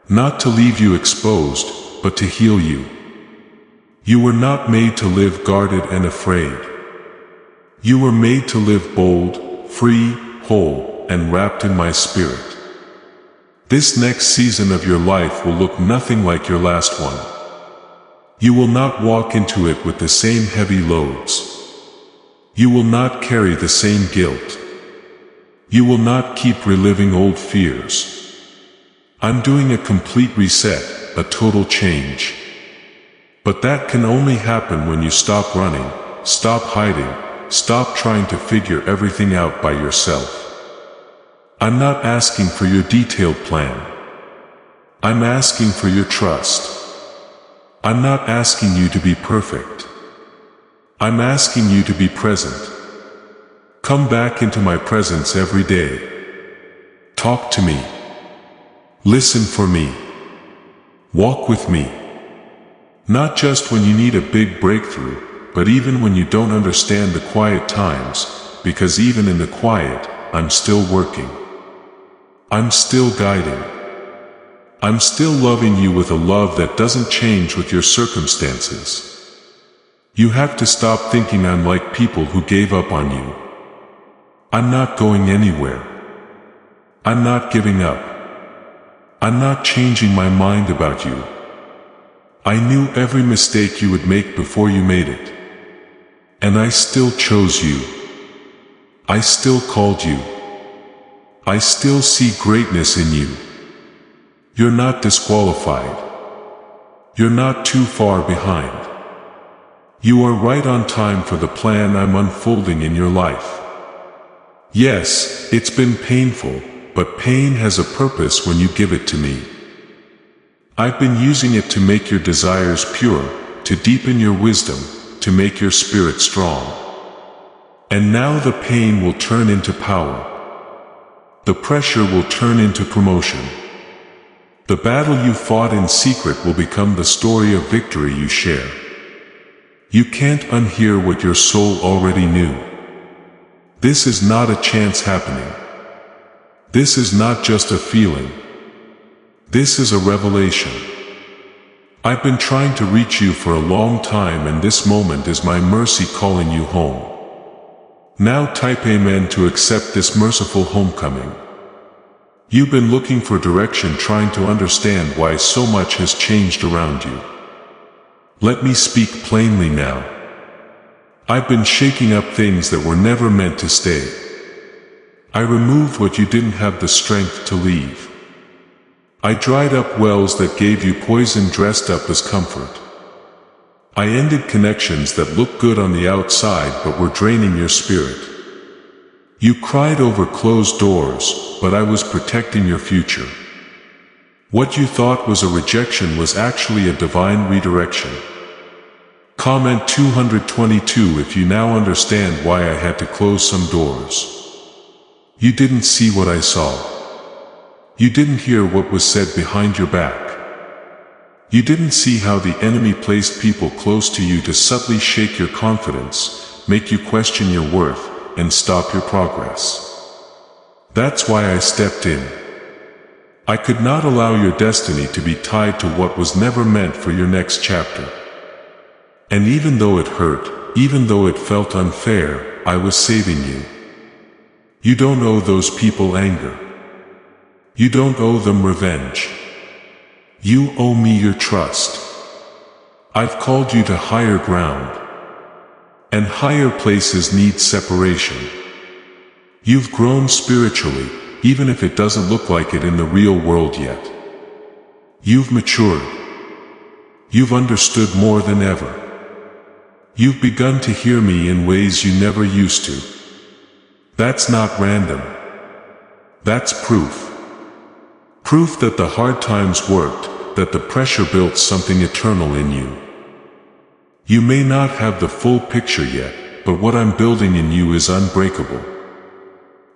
Not to leave you exposed, but to heal you. You were not made to live guarded and afraid. You were made to live bold, free, whole, and wrapped in my spirit. This next season of your life will look nothing like your last one. You will not walk into it with the same heavy loads. You will not carry the same guilt. You will not keep reliving old fears. I'm doing a complete reset, a total change. But that can only happen when you stop running, stop hiding, stop trying to figure everything out by yourself. I'm not asking for your detailed plan. I'm asking for your trust. I'm not asking you to be perfect. I'm asking you to be present. Come back into my presence every day. Talk to me. Listen for me. Walk with me. Not just when you need a big breakthrough, but even when you don't understand the quiet times, because even in the quiet, I'm still working. I'm still guiding. I'm still loving you with a love that doesn't change with your circumstances. You have to stop thinking I'm like people who gave up on you. I'm not going anywhere. I'm not giving up. I'm not changing my mind about you. I knew every mistake you would make before you made it. And I still chose you. I still called you. I still see greatness in you. You're not disqualified. You're not too far behind. You are right on time for the plan I'm unfolding in your life. Yes, it's been painful, but pain has a purpose when you give it to me. I've been using it to make your desires pure, to deepen your wisdom, to make your spirit strong. And now the pain will turn into power. The pressure will turn into promotion. The battle you fought in secret will become the story of victory you share. You can't unhear what your soul already knew. This is not a chance happening. This is not just a feeling. This is a revelation. I've been trying to reach you for a long time, and this moment is my mercy calling you home. Now type Amen to accept this merciful homecoming. You've been looking for direction, trying to understand why so much has changed around you. Let me speak plainly now. I've been shaking up things that were never meant to stay. I removed what you didn't have the strength to leave. I dried up wells that gave you poison dressed up as comfort. I ended connections that looked good on the outside but were draining your spirit. You cried over closed doors, but I was protecting your future. What you thought was a rejection was actually a divine redirection. Comment 222 if you now understand why I had to close some doors. You didn't see what I saw. You didn't hear what was said behind your back. You didn't see how the enemy placed people close to you to subtly shake your confidence, make you question your worth, and stop your progress. That's why I stepped in. I could not allow your destiny to be tied to what was never meant for your next chapter. And even though it hurt, even though it felt unfair, I was saving you. You don't owe those people anger. You don't owe them revenge. You owe me your trust. I've called you to higher ground. And higher places need separation. You've grown spiritually, even if it doesn't look like it in the real world yet. You've matured. You've understood more than ever. You've begun to hear me in ways you never used to. That's not random. That's proof. Proof that the hard times worked, that the pressure built something eternal in you. You may not have the full picture yet, but what I'm building in you is unbreakable.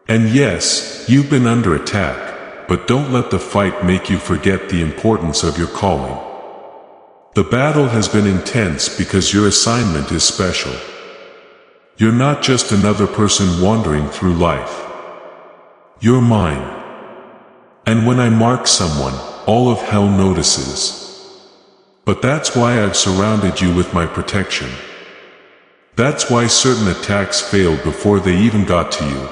And yes, you've been under attack, but don't let the fight make you forget the importance of your calling. The battle has been intense because your assignment is special. You're not just another person wandering through life. You're mine. And when I mark someone, all of hell notices. But that's why I've surrounded you with my protection. That's why certain attacks failed before they even got to you.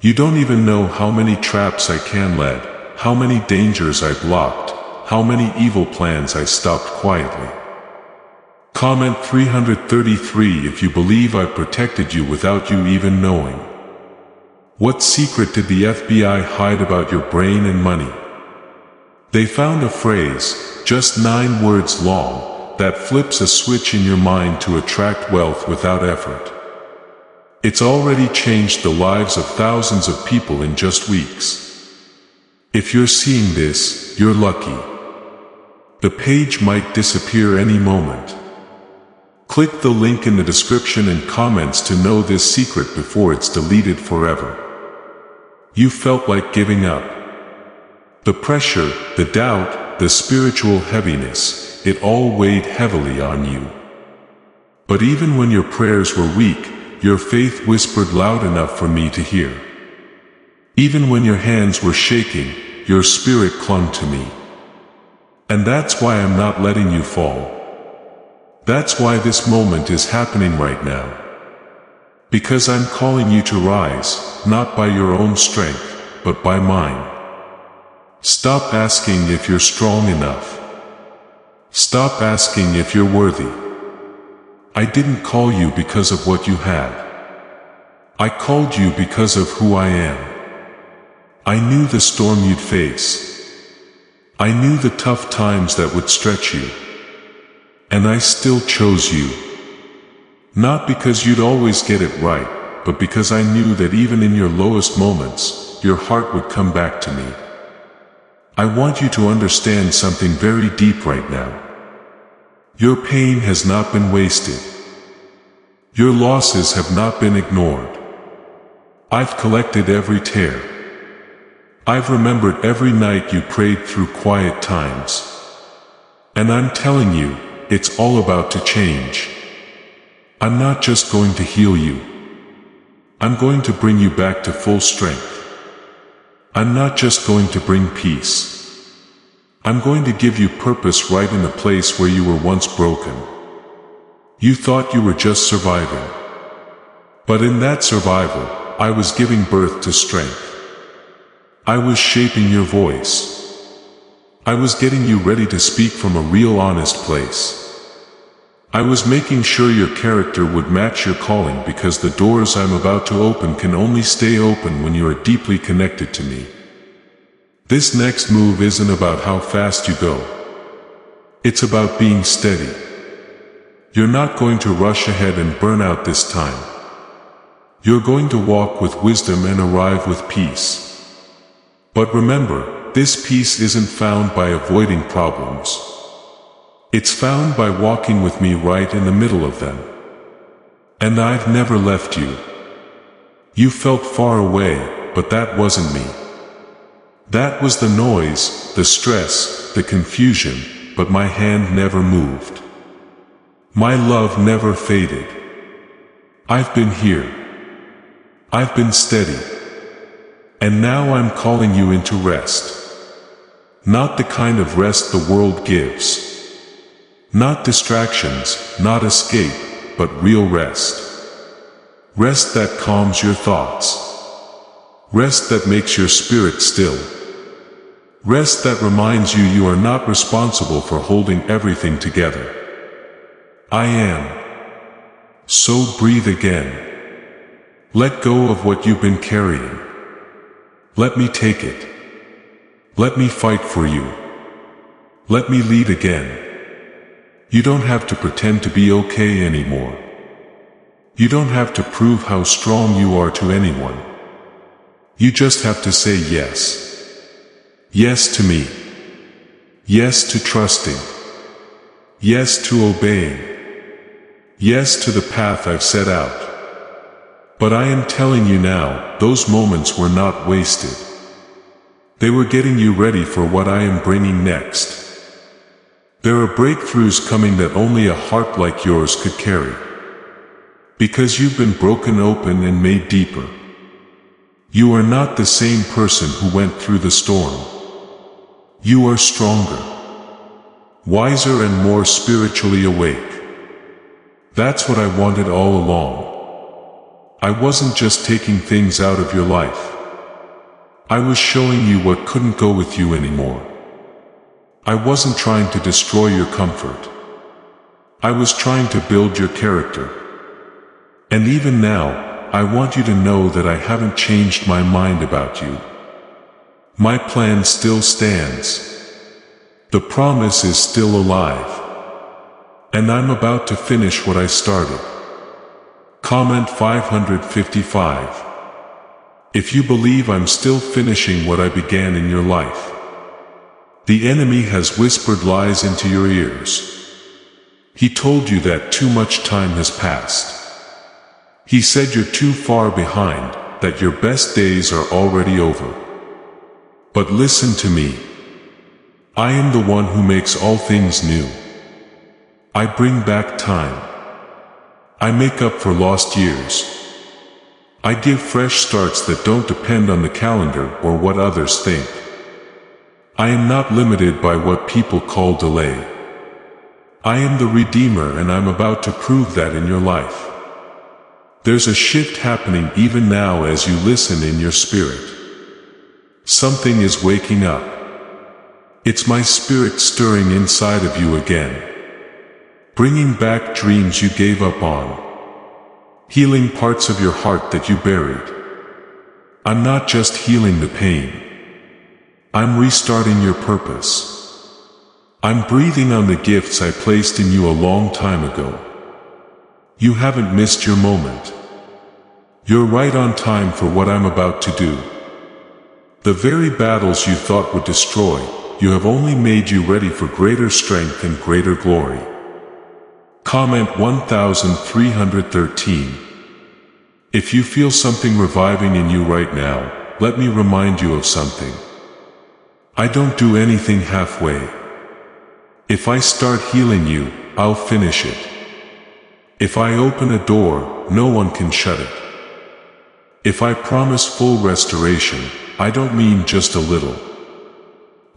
You don't even know how many traps I can-led, how many dangers I blocked, how many evil plans I stopped quietly. Comment 333 if you believe I protected you without you even knowing. What secret did the FBI hide about your brain and money? They found a phrase, just 9 words long, that flips a switch in your mind to attract wealth without effort. It's already changed the lives of thousands of people in just weeks. If you're seeing this, you're lucky. The page might disappear any moment. Click the link in the description and comments to know this secret before it's deleted forever. You felt like giving up. The pressure, the doubt, the spiritual heaviness, it all weighed heavily on you. But even when your prayers were weak, your faith whispered loud enough for me to hear. Even when your hands were shaking, your spirit clung to me. And that's why I'm not letting you fall. That's why this moment is happening right now. Because I'm calling you to rise, not by your own strength, but by mine. Stop asking if you're strong enough. Stop asking if you're worthy. I didn't call you because of what you had. I called you because of who I am. I knew the storm you'd face. I knew the tough times that would stretch you. And I still chose you. Not because you'd always get it right, but because I knew that even in your lowest moments, your heart would come back to me. I want you to understand something very deep right now. Your pain has not been wasted. Your losses have not been ignored. I've collected every tear. I've remembered every night you prayed through quiet times. And I'm telling you, it's all about to change. I'm not just going to heal you. I'm going to bring you back to full strength. I'm not just going to bring peace. I'm going to give you purpose right in the place where you were once broken. You thought you were just surviving. But in that survival, I was giving birth to strength. I was shaping your voice. I was getting you ready to speak from a real honest place. I was making sure your character would match your calling, because the doors I'm about to open can only stay open when you are deeply connected to me. This next move isn't about how fast you go. It's about being steady. You're not going to rush ahead and burn out this time. You're going to walk with wisdom and arrive with peace. But remember, this peace isn't found by avoiding problems. It's found by walking with me right in the middle of them. And I've never left you. You felt far away, but that wasn't me. That was the noise, the stress, the confusion, but my hand never moved. My love never faded. I've been here. I've been steady. And now I'm calling you into rest. Not the kind of rest the world gives. Not distractions, not escape, but real rest. Rest that calms your thoughts. Rest that makes your spirit still. Rest that reminds you you are not responsible for holding everything together. I am. So breathe again. Let go of what you've been carrying. Let me take it. Let me fight for you. Let me lead again. You don't have to pretend to be okay anymore. You don't have to prove how strong you are to anyone. You just have to say yes. Yes to me. Yes to trusting. Yes to obeying. Yes to the path I've set out. But I am telling you now, those moments were not wasted. They were getting you ready for what I am bringing next. There are breakthroughs coming that only a heart like yours could carry. Because you've been broken open and made deeper. You are not the same person who went through the storm. You are stronger, wiser and more spiritually awake. That's what I wanted all along. I wasn't just taking things out of your life. I was showing you what couldn't go with you anymore. I wasn't trying to destroy your comfort. I was trying to build your character. And even now, I want you to know that I haven't changed my mind about you. My plan still stands. The promise is still alive. And I'm about to finish what I started. Comment 555. If you believe I'm still finishing what I began in your life. The enemy has whispered lies into your ears. He told you that too much time has passed. He said you're too far behind, that your best days are already over. But listen to me. I am the one who makes all things new. I bring back time. I make up for lost years. I give fresh starts that don't depend on the calendar or what others think. I am not limited by what people call delay. I am the Redeemer, and I'm about to prove that in your life. There's a shift happening even now as you listen in your spirit. Something is waking up. It's my spirit stirring inside of you again. Bringing back dreams you gave up on. Healing parts of your heart that you buried. I'm not just healing the pain. I'm restarting your purpose. I'm breathing on the gifts I placed in you a long time ago. You haven't missed your moment. You're right on time for what I'm about to do. The very battles you thought would destroy, you have only made you ready for greater strength and greater glory. Comment 1313. If you feel something reviving in you right now, let me remind you of something. I don't do anything halfway. If I start healing you, I'll finish it. If I open a door, no one can shut it. If I promise full restoration, I don't mean just a little.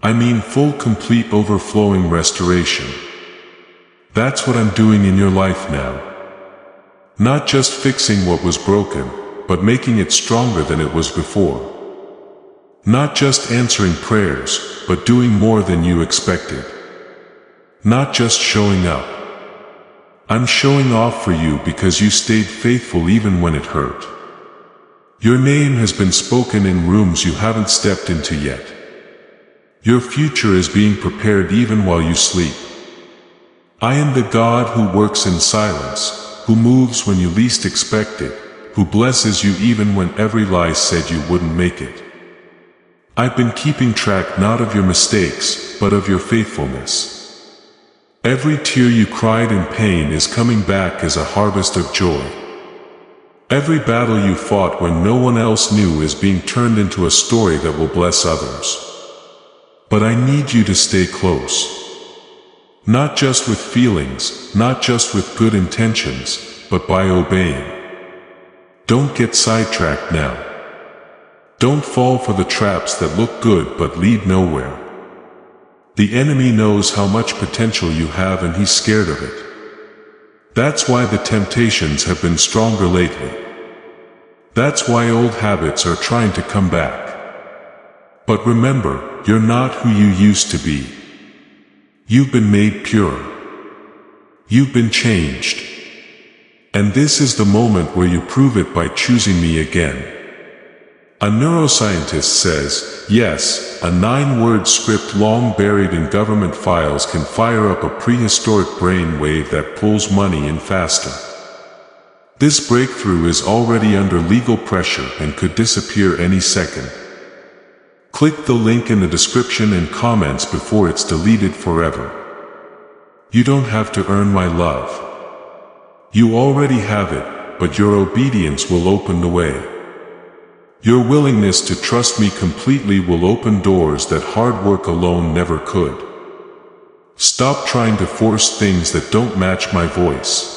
I mean full, complete, overflowing restoration. That's what I'm doing in your life now. Not just fixing what was broken, but making it stronger than it was before. Not just answering prayers, but doing more than you expected. Not just showing up. I'm showing off for you because you stayed faithful even when it hurt. Your name has been spoken in rooms you haven't stepped into yet. Your future is being prepared even while you sleep. I am the God who works in silence, who moves when you least expect it, who blesses you even when every lie said you wouldn't make it. I've been keeping track not of your mistakes, but of your faithfulness. Every tear you cried in pain is coming back as a harvest of joy. Every battle you fought when no one else knew is being turned into a story that will bless others. But I need you to stay close. Not just with feelings, not just with good intentions, but by obeying. Don't get sidetracked now. Don't fall for the traps that look good but lead nowhere. The enemy knows how much potential you have and he's scared of it. That's why the temptations have been stronger lately. That's why old habits are trying to come back. But remember, you're not who you used to be. You've been made pure. You've been changed. And this is the moment where you prove it by choosing me again. A neuroscientist says, yes, a 9-word script long buried in government files can fire up a prehistoric brain wave that pulls money in faster. This breakthrough is already under legal pressure and could disappear any second. Click the link in the description and comments before it's deleted forever. You don't have to earn my love. You already have it, but your obedience will open the way. Your willingness to trust me completely will open doors that hard work alone never could. Stop trying to force things that don't match my voice.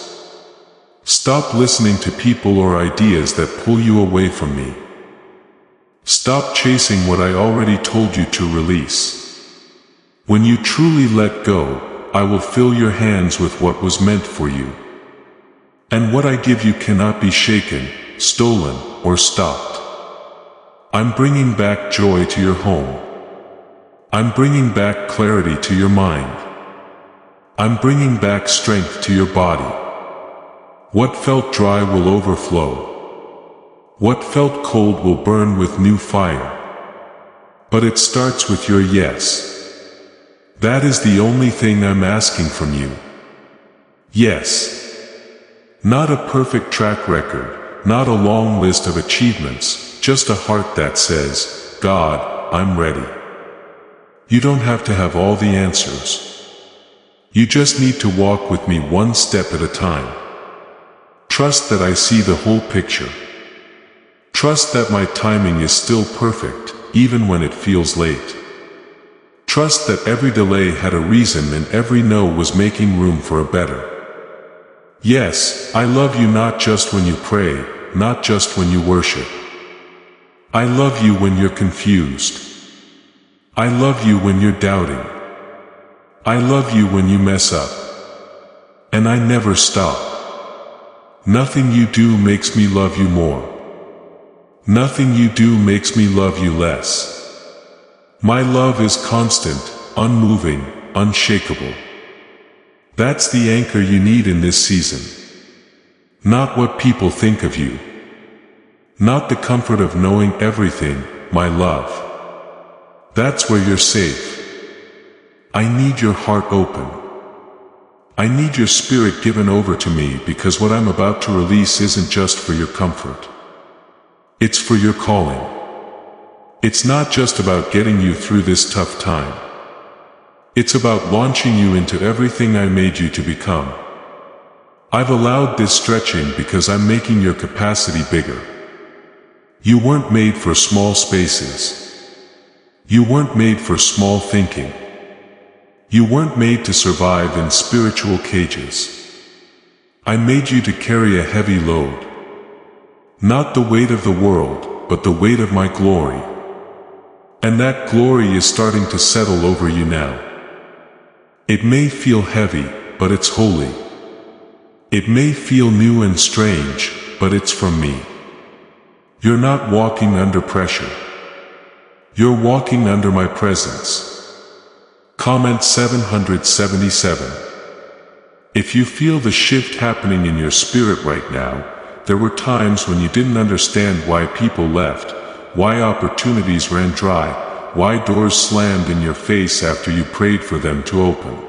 Stop listening to people or ideas that pull you away from me. Stop chasing what I already told you to release. When you truly let go, I will fill your hands with what was meant for you. And what I give you cannot be shaken, stolen, or stopped. I'm bringing back joy to your home. I'm bringing back clarity to your mind. I'm bringing back strength to your body. What felt dry will overflow. What felt cold will burn with new fire. But it starts with your yes. That is the only thing I'm asking from you. Yes. Not a perfect track record, not a long list of achievements, just a heart that says, God, I'm ready. You don't have to have all the answers. You just need to walk with me one step at a time. Trust that I see the whole picture. Trust that my timing is still perfect, even when it feels late. Trust that every delay had a reason and every no was making room for a better. Yes, I love you not just when you pray, not just when you worship. I love you when you're confused. I love you when you're doubting. I love you when you mess up. And I never stop. Nothing you do makes me love you more. Nothing you do makes me love you less. My love is constant, unmoving, unshakable. That's the anchor you need in this season. Not what people think of you. Not the comfort of knowing everything, my love. That's where you're safe. I need your heart open. I need your spirit given over to me, because what I'm about to release isn't just for your comfort. It's for your calling. It's not just about getting you through this tough time. It's about launching you into everything I made you to become. I've allowed this stretching because I'm making your capacity bigger. You weren't made for small spaces. You weren't made for small thinking. You weren't made to survive in spiritual cages. I made you to carry a heavy load. Not the weight of the world, but the weight of my glory. And that glory is starting to settle over you now. It may feel heavy, but it's holy. It may feel new and strange, but it's from me. You're not walking under pressure. You're walking under my presence. Comment 777. If you feel the shift happening in your spirit right now, there were times when you didn't understand why people left, why opportunities ran dry, why doors slammed in your face after you prayed for them to open.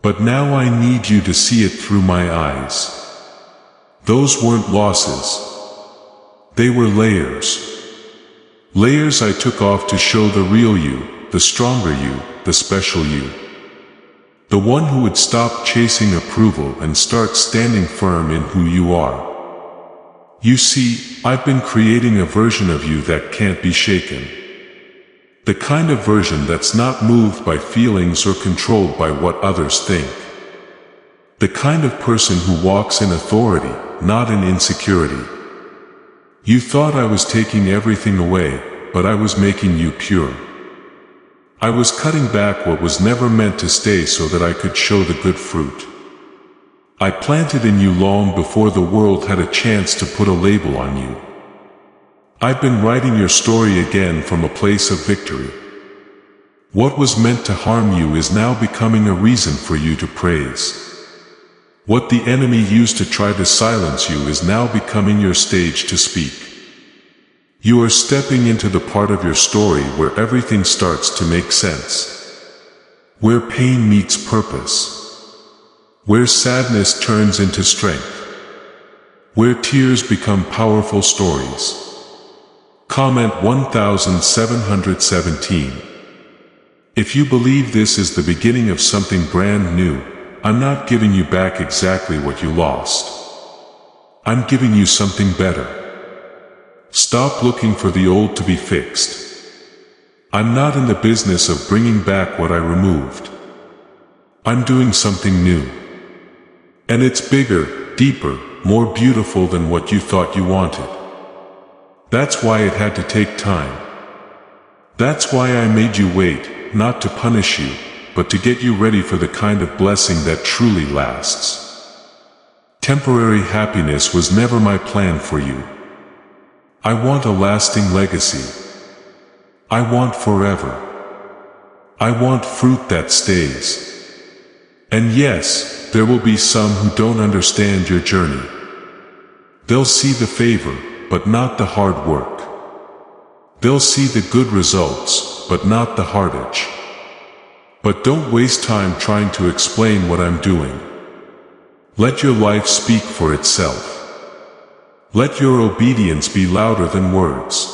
But now I need you to see it through my eyes. Those weren't losses. They were layers. Layers I took off to show the real you, the stronger you, the special you. The one who would stop chasing approval and start standing firm in who you are. You see, I've been creating a version of you that can't be shaken. The kind of version that's not moved by feelings or controlled by what others think. The kind of person who walks in authority, not in insecurity. You thought I was taking everything away, but I was making you pure. I was cutting back what was never meant to stay so that I could show the good fruit. I planted in you long before the world had a chance to put a label on you. I've been writing your story again from a place of victory. What was meant to harm you is now becoming a reason for you to praise. What the enemy used to try to silence you is now becoming your stage to speak. You are stepping into the part of your story where everything starts to make sense. Where pain meets purpose. Where sadness turns into strength. Where tears become powerful stories. Comment 1717. If you believe this is the beginning of something brand new, I'm not giving you back exactly what you lost. I'm giving you something better. Stop looking for the old to be fixed. I'm not in the business of bringing back what I removed. I'm doing something new. And it's bigger, deeper, more beautiful than what you thought you wanted. That's why it had to take time. That's why I made you wait, not to punish you, but to get you ready for the kind of blessing that truly lasts. Temporary happiness was never my plan for you. I want a lasting legacy. I want forever. I want fruit that stays. And yes, there will be some who don't understand your journey. They'll see the favor, but not the hard work. They'll see the good results, but not the heartache. But don't waste time trying to explain what I'm doing. Let your life speak for itself. Let your obedience be louder than words.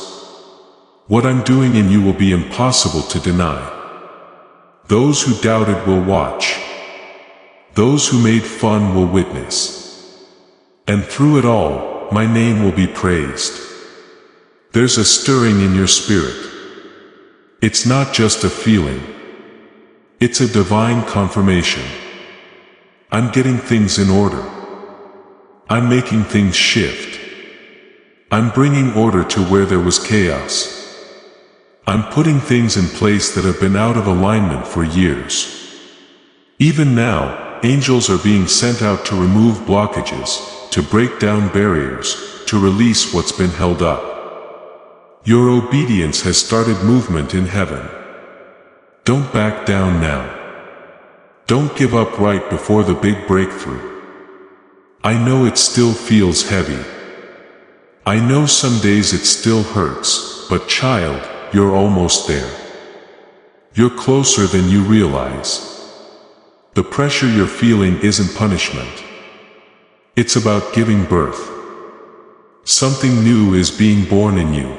What I'm doing in you will be impossible to deny. Those who doubted will watch. Those who made fun will witness. And through it all, my name will be praised. There's a stirring in your spirit. It's not just a feeling. It's a divine confirmation. I'm getting things in order. I'm making things shift. I'm bringing order to where there was chaos. I'm putting things in place that have been out of alignment for years. Even now, angels are being sent out to remove blockages, to break down barriers, to release what's been held up. Your obedience has started movement in heaven. Don't back down now. Don't give up right before the big breakthrough. I know it still feels heavy. I know some days it still hurts, but child, you're almost there. You're closer than you realize. The pressure you're feeling isn't punishment. It's about giving birth. Something new is being born in you.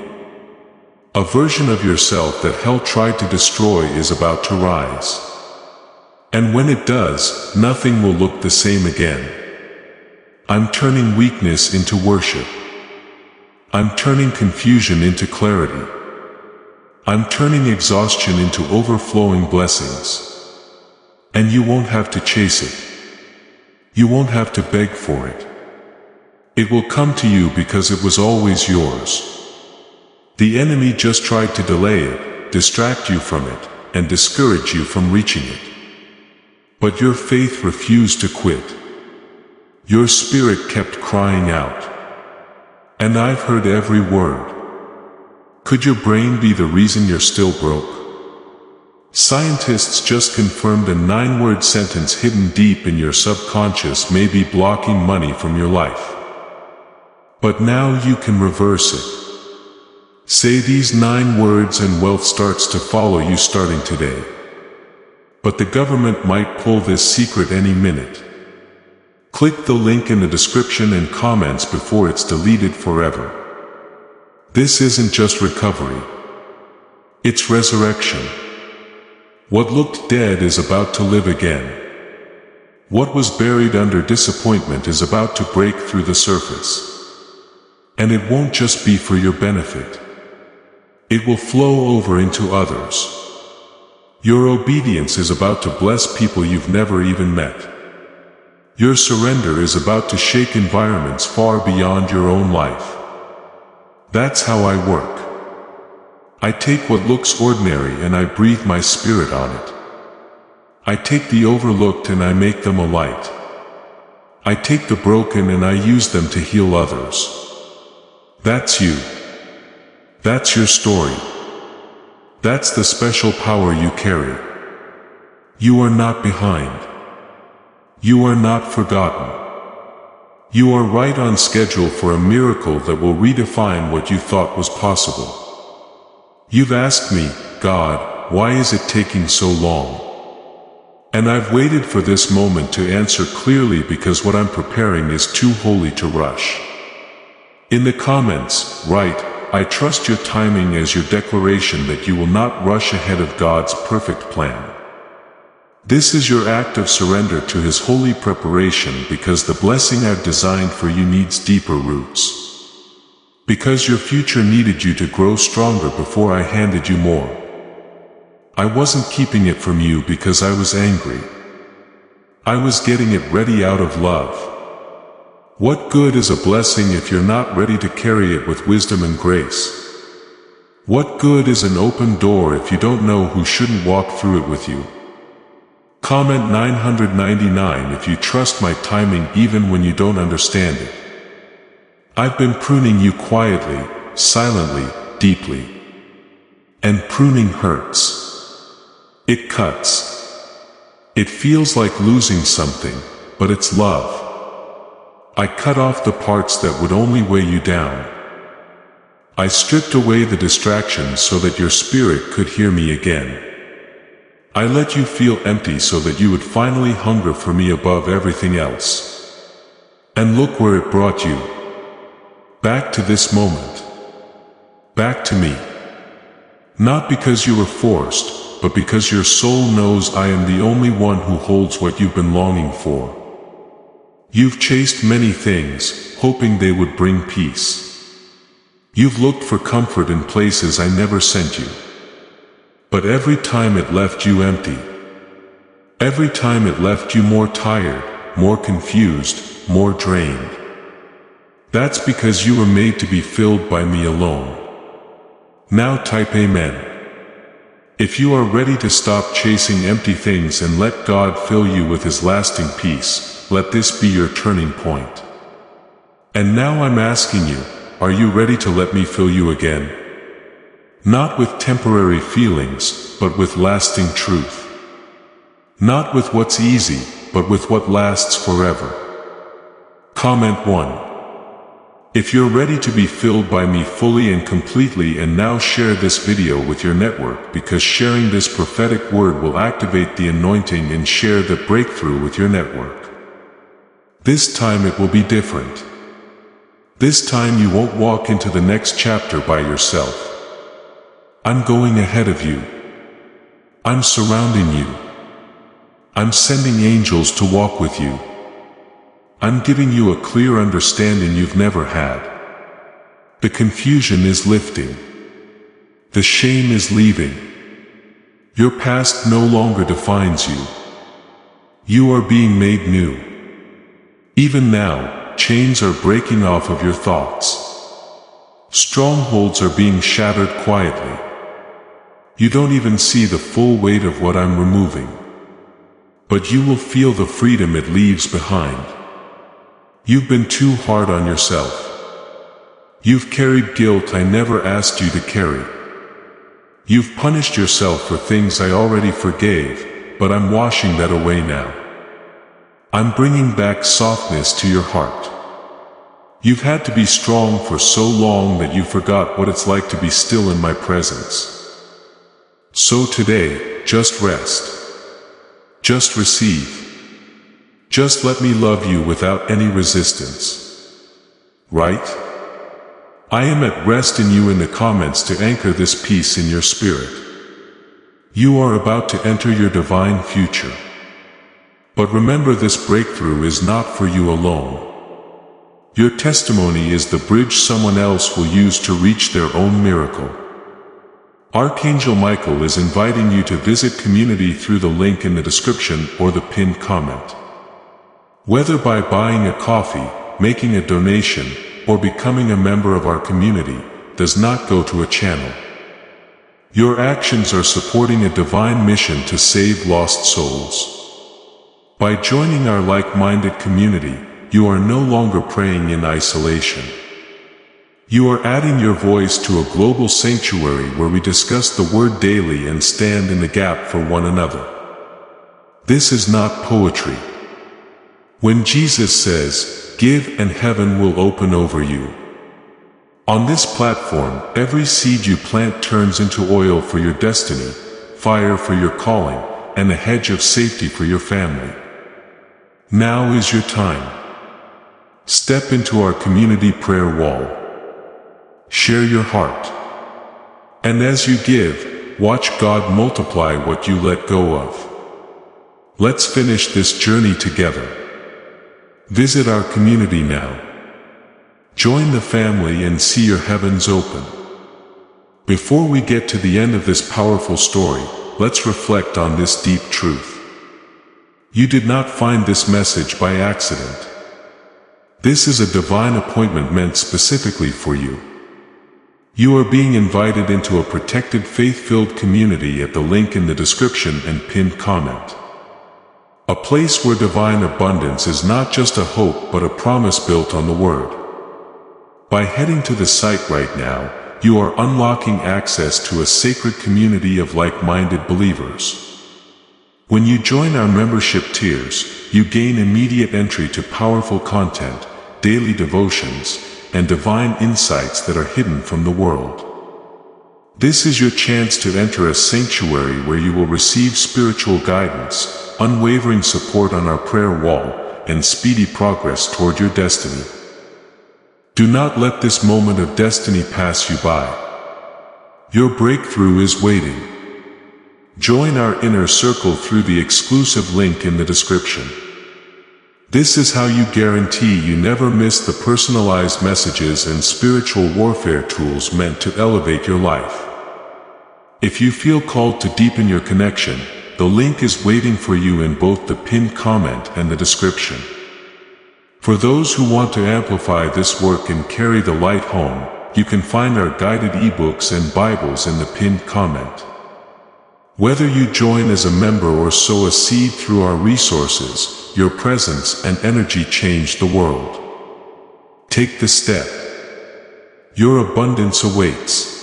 A version of yourself that hell tried to destroy is about to rise. And when it does, nothing will look the same again. I'm turning weakness into worship. I'm turning confusion into clarity. I'm turning exhaustion into overflowing blessings. And you won't have to chase it. You won't have to beg for it. It will come to you because it was always yours. The enemy just tried to delay it, distract you from it, and discourage you from reaching it. But your faith refused to quit. Your spirit kept crying out. And I've heard every word. Could your brain be the reason you're still broke? Scientists just confirmed a 9-word sentence hidden deep in your subconscious may be blocking money from your life. But now you can reverse it. Say these 9 words and wealth starts to follow you starting today. But the government might pull this secret any minute. Click the link in the description and comments before it's deleted forever. This isn't just recovery. It's resurrection. What looked dead is about to live again. What was buried under disappointment is about to break through the surface. And it won't just be for your benefit. It will flow over into others. Your obedience is about to bless people you've never even met. Your surrender is about to shake environments far beyond your own life. That's how I work. I take what looks ordinary and I breathe my spirit on it. I take the overlooked and I make them a light. I take the broken and I use them to heal others. That's you. That's your story. That's the special power you carry. You are not behind. You are not forgotten. You are right on schedule for a miracle that will redefine what you thought was possible. You've asked me, God, why is it taking so long? And I've waited for this moment to answer clearly because what I'm preparing is too holy to rush. In the comments, write, I trust your timing as your declaration that you will not rush ahead of God's perfect plan. This is your act of surrender to His holy preparation because the blessing I've designed for you needs deeper roots. Because your future needed you to grow stronger before I handed you more. I wasn't keeping it from you because I was angry. I was getting it ready out of love. What good is a blessing if you're not ready to carry it with wisdom and grace? What good is an open door if you don't know who shouldn't walk through it with you? Comment 999 if you trust my timing even when you don't understand it. I've been pruning you quietly, silently, deeply. And pruning hurts. It cuts. It feels like losing something, but it's love. I cut off the parts that would only weigh you down. I stripped away the distractions so that your spirit could hear me again. I let you feel empty so that you would finally hunger for me above everything else. And look where it brought you. Back to this moment. Back to me. Not because you were forced, but because your soul knows I am the only one who holds what you've been longing for. You've chased many things, hoping they would bring peace. You've looked for comfort in places I never sent you. But every time it left you empty. Every time it left you more tired, more confused, more drained. That's because you were made to be filled by me alone. Now type Amen. If you are ready to stop chasing empty things and let God fill you with His lasting peace, let this be your turning point. And now I'm asking you, are you ready to let me fill you again? Not with temporary feelings, but with lasting truth. Not with what's easy, but with what lasts forever. Comment 1. If you're ready to be filled by me fully and completely, and now share this video with your network, because sharing this prophetic word will activate the anointing and share the breakthrough with your network. This time it will be different. This time you won't walk into the next chapter by yourself. I'm going ahead of you. I'm surrounding you. I'm sending angels to walk with you. I'm giving you a clear understanding you've never had. The confusion is lifting. The shame is leaving. Your past no longer defines you. You are being made new. Even now, chains are breaking off of your thoughts. Strongholds are being shattered quietly. You don't even see the full weight of what I'm removing. But you will feel the freedom it leaves behind. You've been too hard on yourself. You've carried guilt I never asked you to carry. You've punished yourself for things I already forgave, but I'm washing that away now. I'm bringing back softness to your heart. You've had to be strong for so long that you forgot what it's like to be still in my presence. So today, just rest. Just receive. Just let me love you without any resistance. Right? I am at rest in you in the comments to anchor this peace in your spirit. You are about to enter your divine future. But remember, this breakthrough is not for you alone. Your testimony is the bridge someone else will use to reach their own miracle. Archangel Michael is inviting you to visit community through the link in the description or the pinned comment. Whether by buying a coffee, making a donation, or becoming a member of our community, does not go to a channel. Your actions are supporting a divine mission to save lost souls. By joining our like-minded community, you are no longer praying in isolation. You are adding your voice to a global sanctuary where we discuss the word daily and stand in the gap for one another. This is not poetry. When Jesus says, "Give and heaven will open over you." On this platform, every seed you plant turns into oil for your destiny, fire for your calling, and a hedge of safety for your family. Now is your time. Step into our community prayer wall. Share your heart. And as you give, watch God multiply what you let go of. Let's finish this journey together. Visit our community now. Join the family and see your heavens open. Before we get to the end of this powerful story, let's reflect on this deep truth. You did not find this message by accident. This is a divine appointment meant specifically for you. You are being invited into a protected, faith-filled community at the link in the description and pinned comment. A place where divine abundance is not just a hope but a promise built on the Word. By heading to the site right now, you are unlocking access to a sacred community of like-minded believers. When you join our membership tiers, you gain immediate entry to powerful content, daily devotions, and divine insights that are hidden from the world. This is your chance to enter a sanctuary where you will receive spiritual guidance, unwavering support on our prayer wall, and speedy progress toward your destiny. Do not let this moment of destiny pass you by. Your breakthrough is waiting. Join our inner circle through the exclusive link in the description. This is how you guarantee you never miss the personalized messages and spiritual warfare tools meant to elevate your life. If you feel called to deepen your connection, the link is waiting for you in both the pinned comment and the description. For those who want to amplify this work and carry the light home, you can find our guided ebooks and Bibles in the pinned comment. Whether you join as a member or sow a seed through our resources, your presence and energy change the world. Take the step. Your abundance awaits.